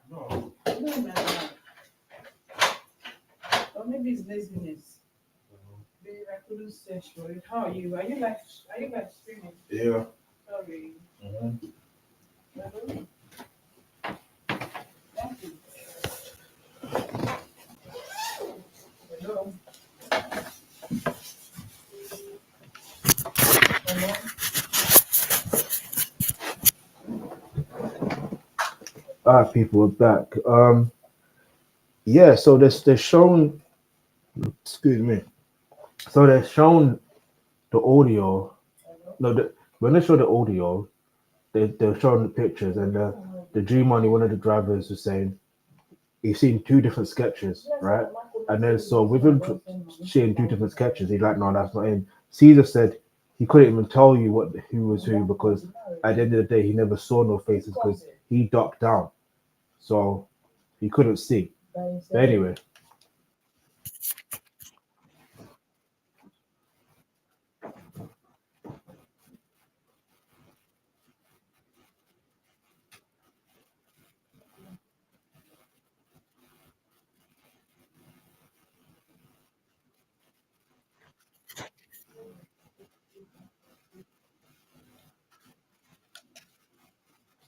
no. No, man. Or maybe it's laziness. Babe, I couldn't search for it. How are you? Are you like streaming? Yeah. Sorry. Mm-hmm. Thank you. Hello. Hello. All right, people, we're back. Yeah, so they're showing. Excuse me. So they're shown the audio. No, when they show the audio, they're showing the pictures, and the G Money, one of the drivers, was saying he's seen two different sketches, right? And then so with him seeing two different sketches, he's like, no, that's not him. Caesar said he couldn't even tell you what who was who because at the end of the day he never saw no faces because he ducked down, so he couldn't see. But anyway,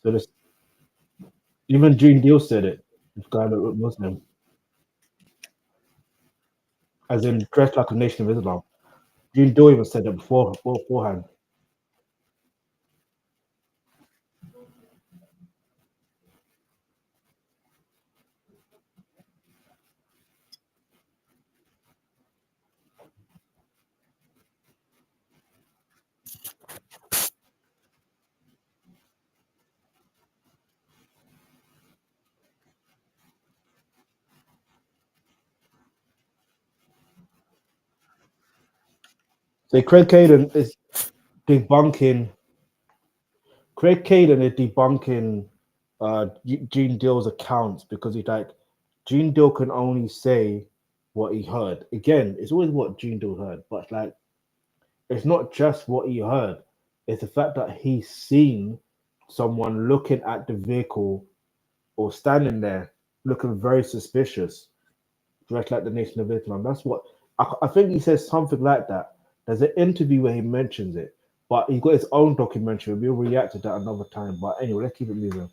so this even Gene Deal said it. This guy that was Muslim, as in dressed like a Nation of Islam. Gene Deal even said that beforehand. So Craig Caden is debunking. Craig Caden is debunking Gene Deal's accounts because he's like Gene Deal can only say what he heard. Again, it's always what Gene Deal heard, but like it's not just what he heard. It's the fact that he's seen someone looking at the vehicle or standing there looking very suspicious, dressed like the Nation of Islam. That's what I think he says something like that. There's an interview where he mentions it, but he's got his own documentary. We'll react to that another time. But anyway, let's keep it moving.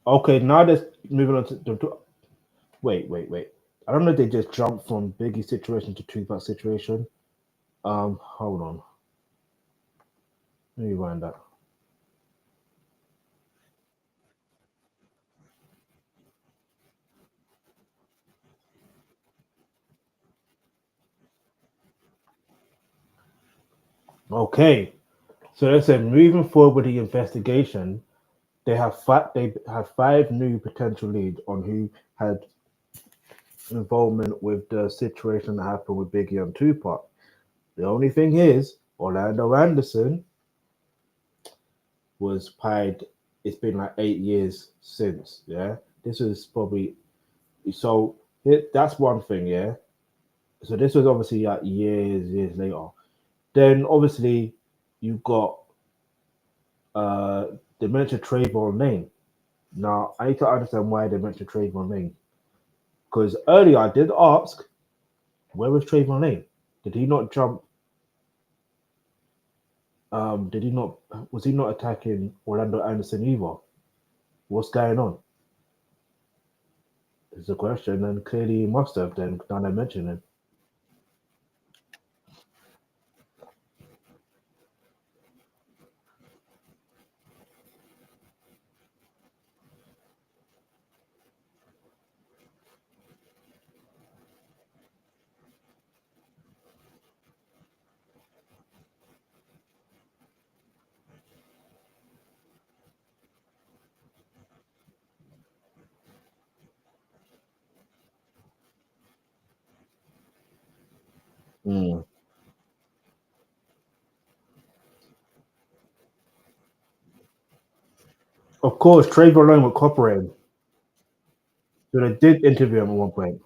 Okay, now let's moving on to wait. I don't know if they just jumped from Biggie situation to Tupac situation. Hold on. Let me find that. Okay, so they said moving forward with the investigation, they have five new potential leads on who had involvement with the situation that happened with Biggie and Tupac. The only thing is, Orlando Anderson was pied. It's been like 8 years since. Yeah, this was probably so. That's one thing. Yeah, so this was obviously like years later. Then obviously you got uh they mentioned Trayvon name. Now I need to understand why they mentioned Trayvon name because earlier I did ask where was Trayvon name? Did he not jump? Did he not? Was he not attacking Orlando Anderson either? What's going on? Is the question, and clearly he must have. Then now they mention it. Mm. Of course, Trayvon Lane was cooperating, so they did interview him at one point.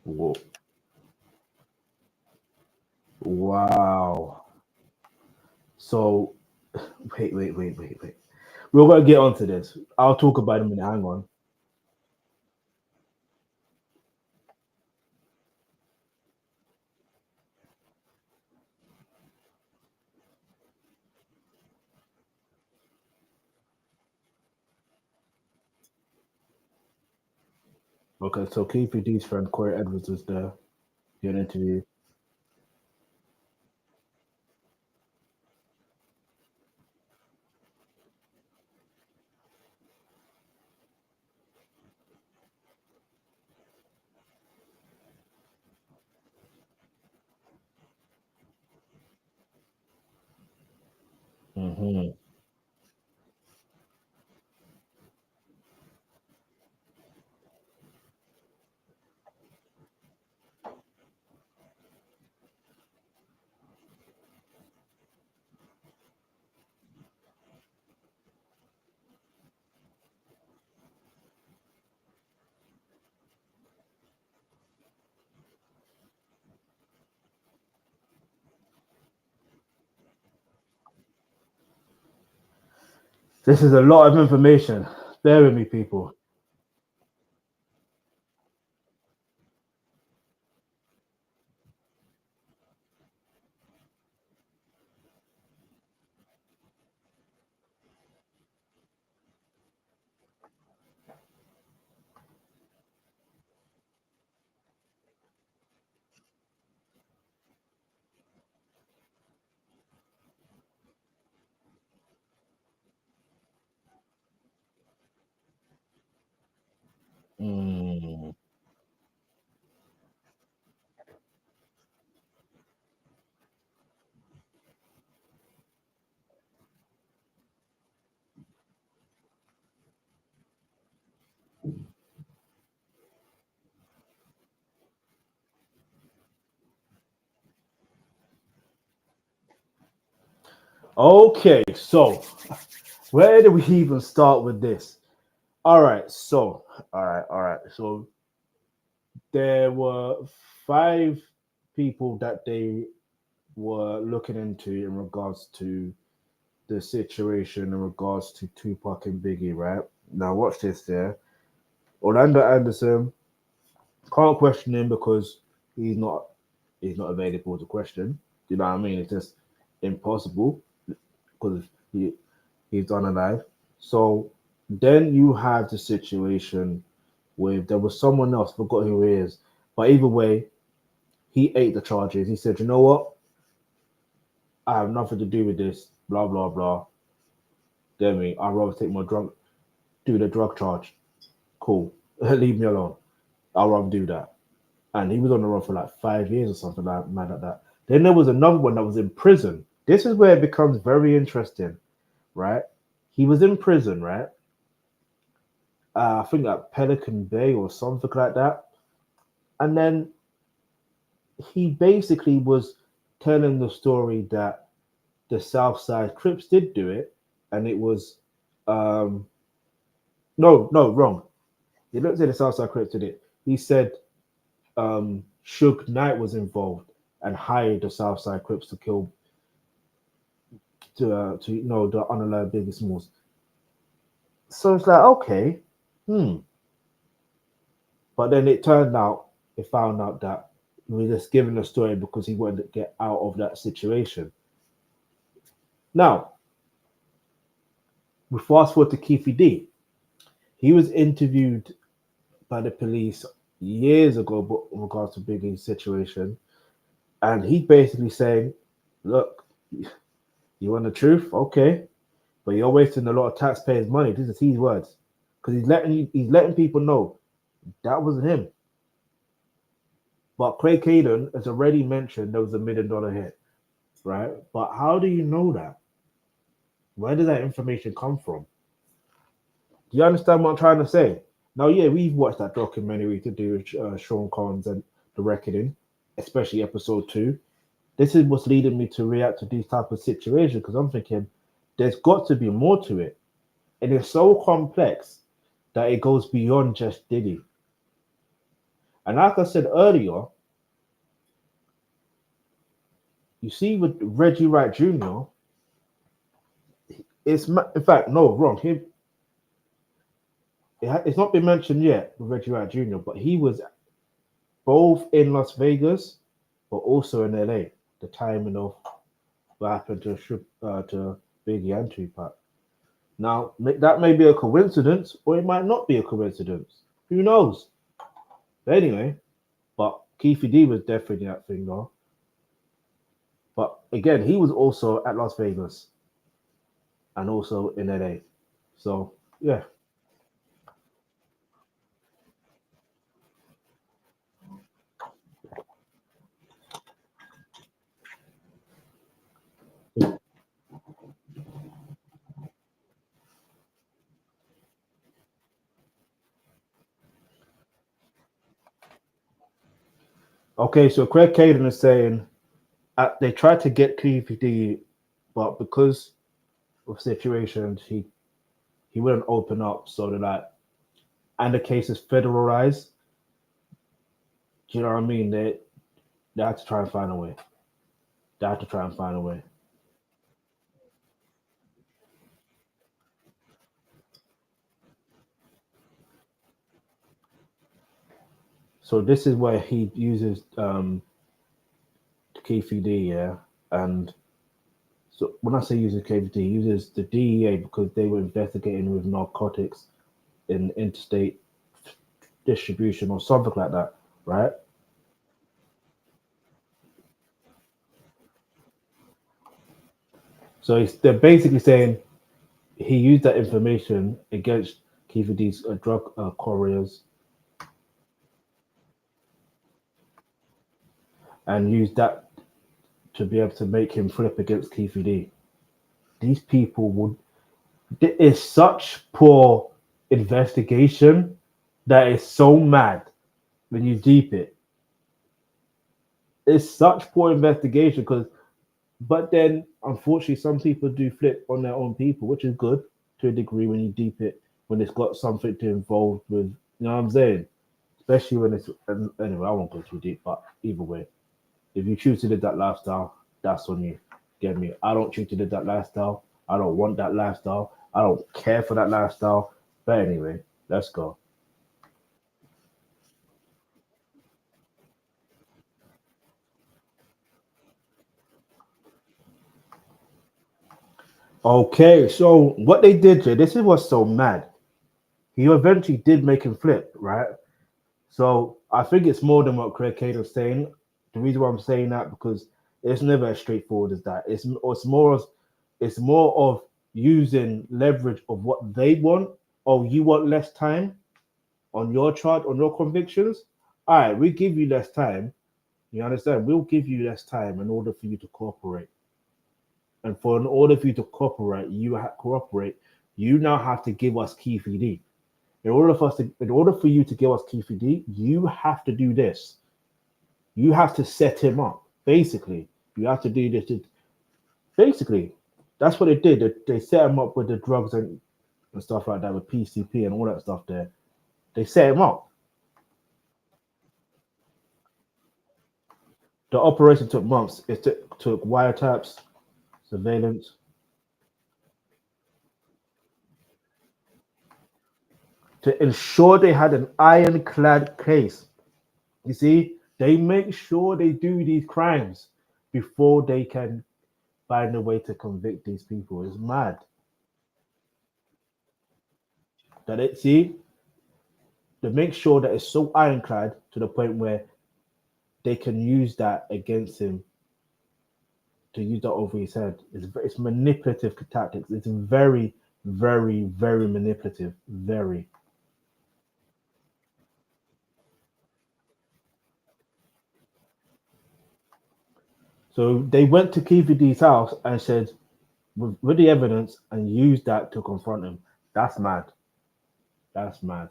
Whoa. Wow. So, wait. We're going to get onto this. I'll talk about it in a minute. Hang on. Okay, so Keith D's friend Corey Edwards was there. Did an interview. Hmm. This is a lot of information. Bear with me, people. Mm. Okay, so where do we even start with this? All right, so all right. So there were 5 people that they were looking into in regards to the situation in regards to Tupac and Biggie, right? Now watch this there. Orlando Anderson, can't question him because he's not he's not available to question. You know what I mean? It's just impossible because he's unalive. So then you have the situation with there was someone else, forgot who he is, but either way, he ate the charges. He said, "You know what? I have nothing to do with this." Blah blah blah. Get me? I'd rather take my drug, do the drug charge. Cool. Leave me alone. I'll rather do that. And he was on the run for like 5 years or something like that. Then there was another one that was in prison. This is where it becomes very interesting, right? He was in prison, right? I think at Pelican Bay or something like that. And then he basically was telling the story that the Southside Crips did do it, and it was um no wrong. He looked at the Southside Crips did it. He said Suge Knight was involved and hired the Southside Crips to kill to the unalive Biggie Smalls. So it's like okay, hmm. But then it found out that he was just giving the story because he wanted to get out of that situation. Now, we fast forward to Keefe D. He was interviewed by the police years ago but in regards to Biggie's situation. And he basically saying, look, you want the truth? Okay. But you're wasting a lot of taxpayers' money. This is his words. Because he's letting people know that wasn't him. But Craig Kading has already mentioned there was $1 million hit, right? But how do you know that? Where did that information come from? Do you understand what I'm trying to say? Now, yeah, we've watched that documentary to do with Sean Collins and the Reckoning, especially episode 2. This is what's leading me to react to these type of situations because I'm thinking there's got to be more to it, and it's so complex that it goes beyond just Diddy. And like I said earlier, you see with Reggie Wright Jr., in fact, no, wrong. It's not been mentioned yet with Reggie Wright Jr., but he was both in Las Vegas, but also in LA. The timing of what happened to Biggie and Tupac. Now, that may be a coincidence, or it might not be a coincidence. Who knows? But anyway, but Keefe D was definitely that thing, though. But again, he was also at Las Vegas and also in LA. So, yeah. Okay, so Greg Kading is saying they tried to get Keefe D, but because of situations, he wouldn't open up. So they're like, and the case is federalized. Do you know what I mean? They had to try and find a way. They had to try and find a way. So this is where he uses KVD, yeah, and so when I say uses KVD, he uses the DEA because they were investigating with narcotics in interstate distribution or something like that, right? So they're basically saying he used that information against KVD's drug couriers and used that to be able to make him flip against KVD. These people would. There is such poor investigation that is so mad when you deep it. It's such poor investigation because, but then unfortunately, some people do flip on their own people, which is good to a degree when you deep it when it's got something to involve with. You know what I'm saying? Especially when it's anyway. I won't go too deep, but either way, if you choose to live that lifestyle, that's on you. Get me? I don't choose to live that lifestyle. I don't want that lifestyle. I don't care for that lifestyle. But anyway, let's go. Okay, so what they did here, this is what's so mad. He eventually did make him flip, right? So I think it's more than what Craig Cater's saying. The reason why I'm saying that because it's never as straightforward as that. It's more of using leverage of what they want. Oh, you want less time on your charge, on your convictions? All right, we give you less time. You understand? We'll give you less time in order for you to cooperate. And for in order for you to cooperate, you now have to give us key VD. In order for you to give us key VD, you have to do this. You have to set him up. Basically, you have to do this. Basically, that's what they did. They set him up with the drugs and stuff like that with PCP and all that stuff there. They set him up. The operation took months. Took wiretaps, surveillance, to ensure they had an ironclad case. You see, they make sure they do these crimes before they can find a way to convict these people. It's mad. That it see, they make sure that it's so ironclad to the point where they can use that against him to use that over his head. It's manipulative tactics. It's very, very, very manipulative. Very. So they went to KVD's house and said, with the evidence, and used that to confront him. That's mad. That's mad.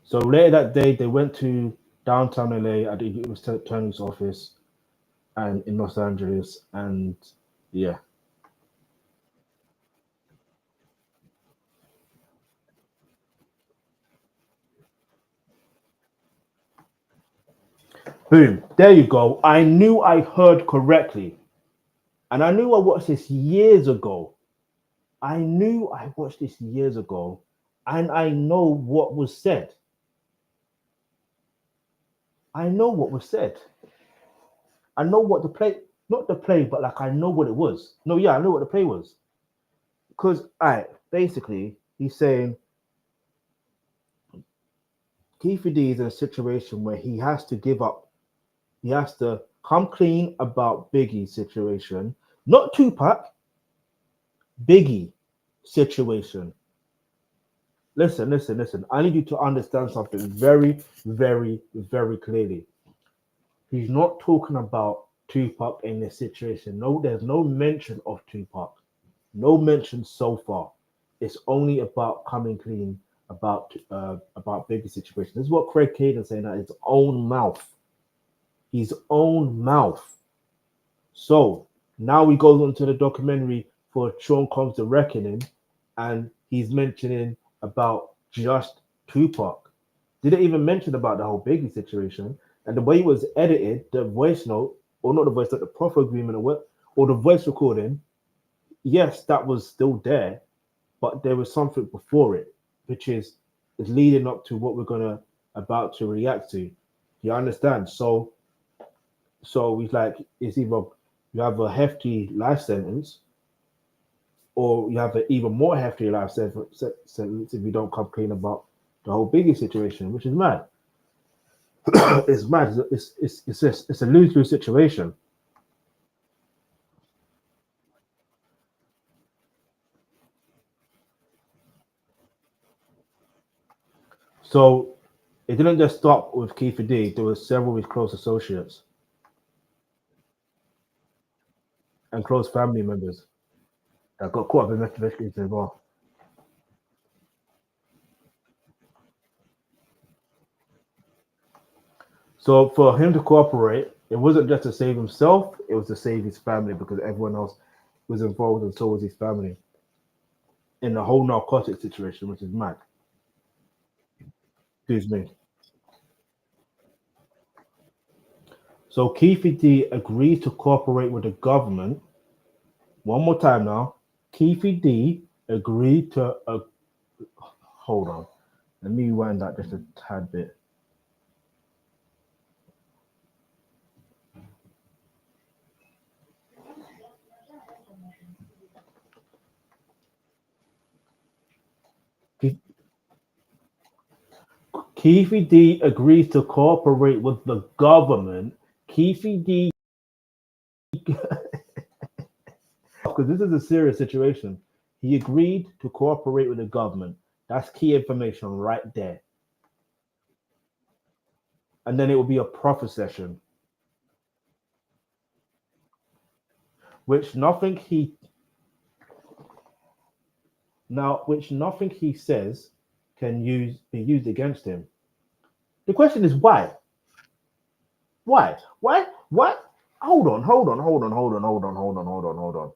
So later that day, they went to downtown LA at the U.S. Attorney's office and in Los Angeles, and yeah, Boom. There you go. I knew I heard correctly. And I knew I watched this years ago. I knew I watched this years ago. And I know what was said. I know what was said. I know what the play, not the play, but like I know what it was. No, yeah, I know what the play was. Because basically, he's saying Keefe D is in a situation where he has to give up. He has to come clean about Biggie's situation, not Tupac, Biggie situation. Listen, listen, listen. I need you to understand something very, very, very clearly. He's not talking about Tupac in this situation. No, there's no mention of Tupac. No mention so far. It's only about coming clean about Biggie's situation. This is what Craig Kading saying out his own mouth. His own mouth. So now we go on to the documentary for Sean Combs The Reckoning, and he's mentioning about just Tupac. Didn't even mention about the whole Biggie situation. And the way it was edited, the voice note, or not the voice note, the proffer agreement or the voice recording, yes, that was still there, but there was something before it, which is leading up to what we're gonna about to react to. You understand? So it's like it's either you have a hefty life sentence, or you have an even more hefty life sentence if you don't come clean about the whole Biggie situation, which is mad. It's mad. It's a lose-lose situation. So it didn't just stop with Keefe D. There were several of his close associates and close family members that got caught up in investigations as well. So for him to cooperate, it wasn't just to save himself; it was to save his family because everyone else was involved, and so was his family in the whole narcotic situation, which is mad. Excuse me. So Keefe D agreed to cooperate with the government. One more time now. Keefe D agreed to. Hold on. Let me wind that just a tad bit. Keefe D agrees to cooperate with the government. Keefe D, because this is a serious situation, he agreed to cooperate with the government. That's key information right there. And then it will be a profit session, which nothing he which nothing he says can be used against him. The question is why? Why? Why? What? Hold on, hold on, hold on, hold on, hold on, hold on, hold on, hold on.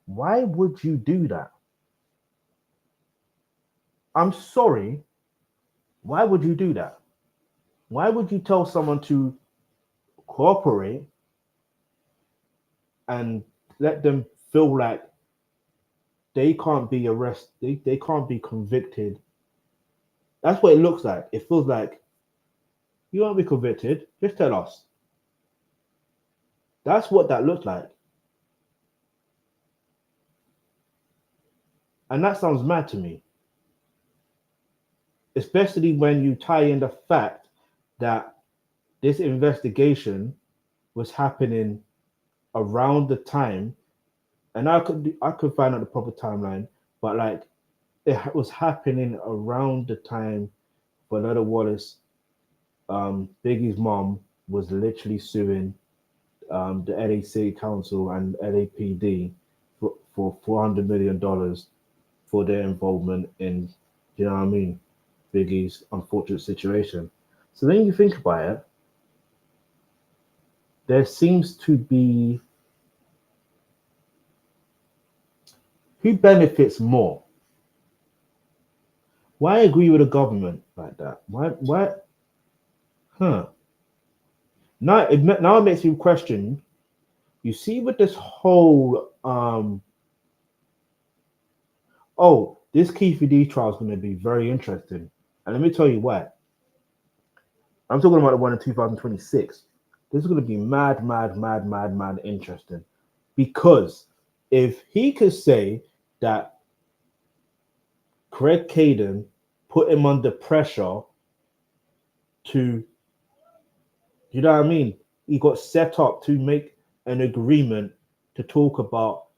Why would you do that? I'm sorry. Why would you do that? Why would you tell someone to cooperate and let them feel like they can't be arrested, they can't be convicted? That's what it looks like. It feels like you won't be convicted, just tell us. That's what that looks like. And that sounds mad to me, especially when you tie in the fact that this investigation was happening around the time, and I could find out the proper timeline, but like it was happening around the time Bernetta Wallace, Biggie's mom, was literally suing the LA City Council and LAPD for $400 million for their involvement in, you know what I mean, Biggie's unfortunate situation. So then you think about it, there seems to be who benefits more. Why agree with the government like that? Why? Huh? Now it makes me question. You see, with this whole this Keefe D trial is going to be very interesting, and let me tell you why. I'm talking about the one in 2026. This is going to be mad, mad, mad, mad, mad interesting, because if he could say that Greg Kading put him under pressure to, you know what I mean? He got set up to make an agreement to talk about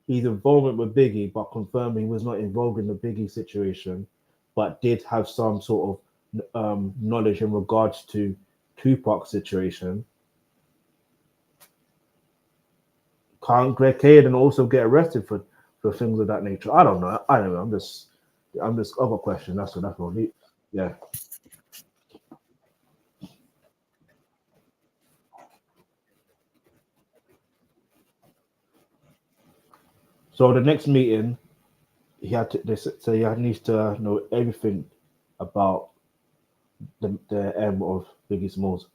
his involvement with Biggie, but confirming he was not involved in the Biggie situation, but did have some sort of knowledge in regards to Tupac's situation. Can't Greg Kading also get arrested for things of that nature? I don't know. I don't know. I'm just other question. That's all. Yeah. So the next meeting, he had to. They said, so he needs to know everything about the M of Biggie Smalls.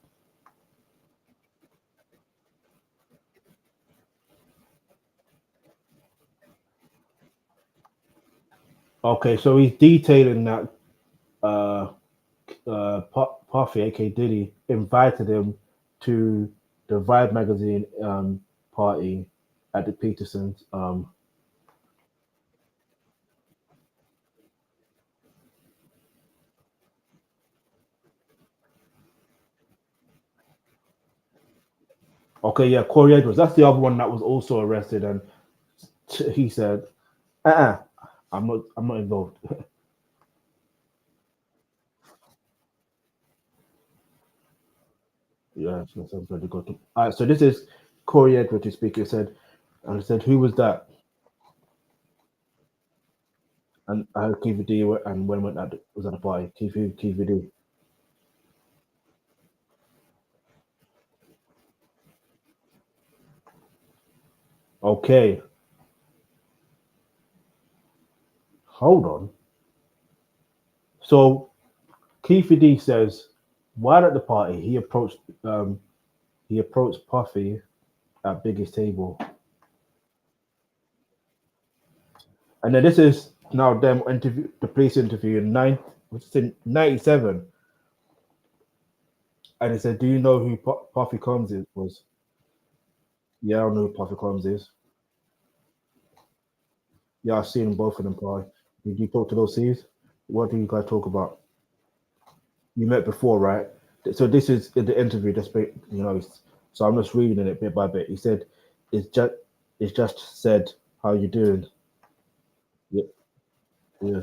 Okay, so he's detailing that uh Puffy, aka Diddy, invited him to the Vibe magazine party at the Petersons. Okay, yeah, Corey Edwards. That's the other one that was also arrested, and he said, "Uh, I'm not involved." Yeah, so sounds very good. All right, so this is Corey Edwards who speaking. Said, and I said, "Who was that?" And I heard Keith D and when went at was at the party. Keith D. Okay, hold on. So Keith D says, while at the party, he approached Puffy at Biggie's table, and then this is now them interview the police interview in what's it in '97, and they said, "Do you know who Puffy Combs is?" Was Yeah, I know who Puffy Combs is. Yeah, I've seen both of them play. Did you talk to those C's? What do you guys talk about? You met before, right? So this is in the interview. So I'm just reading it bit by bit. He said, "It's just said, how you doing?" Yeah, yeah.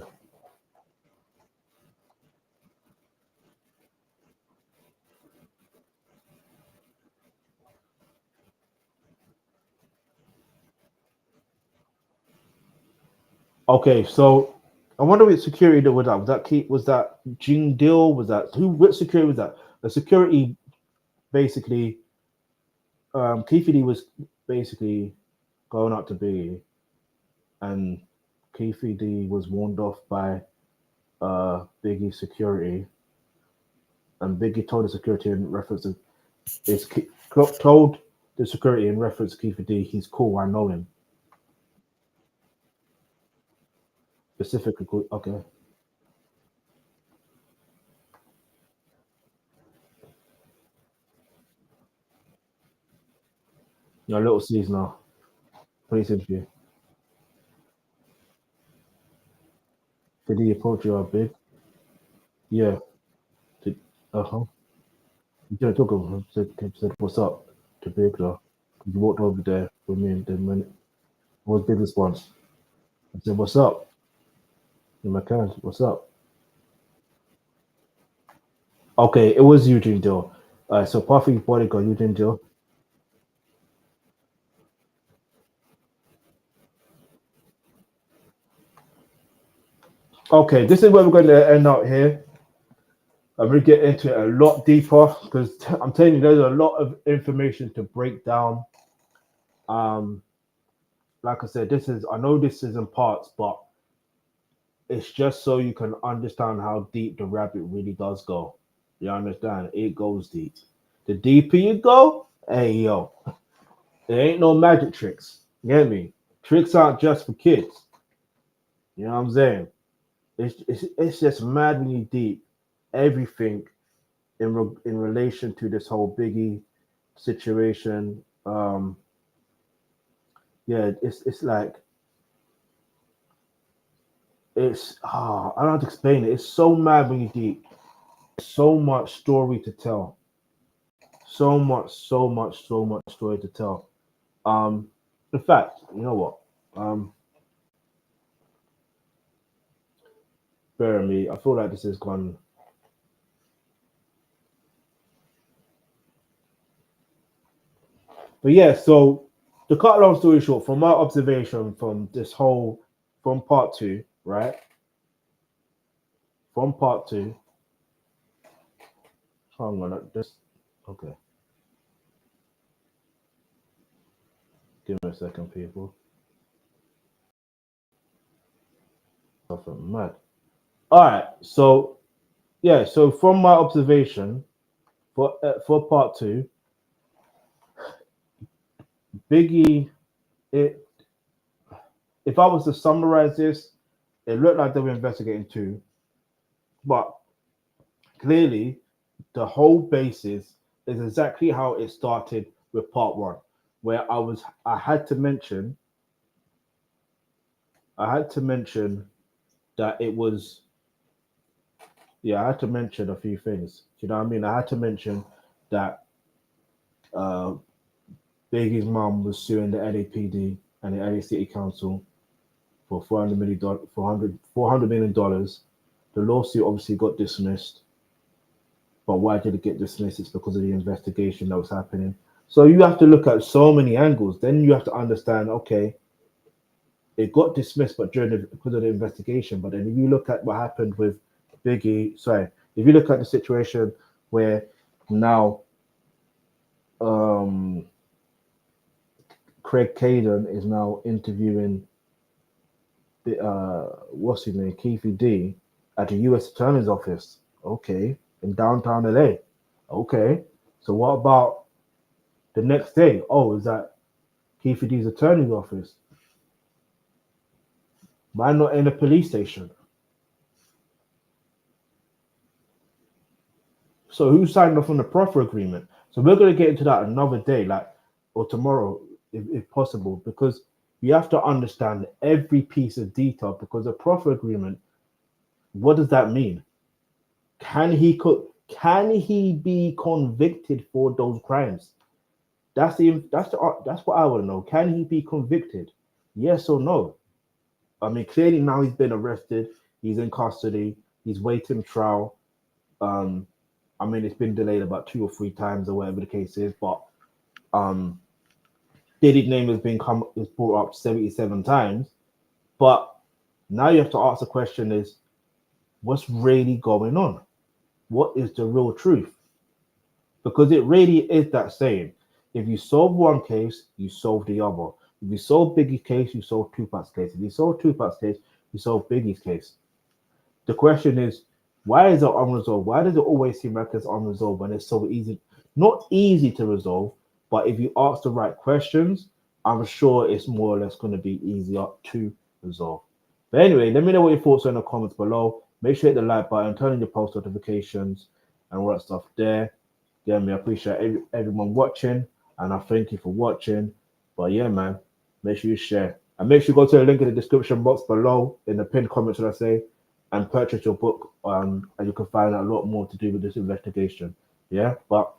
Okay, so I wonder which security that was that. Was that Jing Dill? Was that who? Which security was that? The security basically, Keefe D was basically going out to Biggie, and Keefe D was warned off by Biggie security, and Biggie told the security in reference to is told the security in reference to Keefe D, he's cool. I know him specifically. Cool. Okay, your little C's now. Police interview. Did he approach you big? Yeah. Did, uh-huh. You didn't talk of him. Said, "What's up?" to Big though. You walked over there with me, and then what was Big response? I said, "What's up?" In my hands, "What's up?" Okay, it was Eugene Dill. So Puffy bodyguard Eugene Dill. Okay, this is where we're going to end out here. I'm going to get into it a lot deeper because I'm telling you, there's a lot of information to break down. Um, like I said, I know this is in parts, but it's just so you can understand how deep the rabbit really does go. You understand? It goes deep. The deeper you go, hey yo, there ain't no magic tricks. You get me? Tricks aren't just for kids. You know what I'm saying? It's just mad when you deep everything in relation to this whole Biggie situation. Yeah, it's like I don't have to explain it. It's so mad when you deep. So much story to tell. So much story to tell. In fact, you know what? Bear with me. I feel like this has gone. But yeah, so to cut a long story short, from my observation from this whole from part two, right? From part two. Hang on, just okay. Give me a second, people. I'm mad. All right, so yeah, so from my observation for part two, Biggie, it if I was to summarize this, it looked like they were investigating two, but clearly the whole basis is exactly how it started with part one, where I had to mention that it was I had to mention a few things. Do you know what I mean? I had to mention that uh, Biggie's mom was suing the LAPD and the LA City Council for $400 million. The lawsuit obviously got dismissed. But why did it get dismissed? It's because of the investigation that was happening. So you have to look at so many angles. Then you have to understand, okay, it got dismissed, but because of the investigation. But then if you look at what happened with Biggie, if you look at the situation where now Greg Kading is now interviewing what's his name, Keefe D, at the U.S. Attorney's Office. Okay, in downtown LA. Okay, so what about the next day? Oh, is that Keefe D's attorney's office? Why not in a police station? So who signed off on the proffer agreement? So we're going to get into that another day, or tomorrow, if possible, because you have to understand every piece of detail. Because a proffer agreement, what does that mean? Can he be convicted for those crimes? That's what I want to know. Can he be convicted? Yes or no? I mean, clearly now he's been arrested. He's in custody. He's waiting trial. I mean, it's been delayed about 2 or 3 times or whatever the case is. But Diddy's name is brought up 77 times. But now you have to ask the question: is what's really going on? What is the real truth? Because it really is that saying: if you solve one case, you solve the other. If you solve Biggie's case, you solve Tupac's case. If you solve Tupac's case, you solve Biggie's case. The question is, why is it unresolved? Why does it always seem like it's unresolved when it's so easy? Not easy to resolve, but if you ask the right questions, I'm sure it's more or less going to be easier to resolve. But anyway, let me know what your thoughts are in the comments below. Make sure you hit the like button, turn on your post notifications, and all that stuff there. Yeah, man, I appreciate everyone watching, and I thank you for watching. But yeah, man, make sure you share. And make sure you go to the link in the description box below, in the pinned comment, should I say, and purchase your book. And you can find out a lot more to do with this investigation. Yeah, but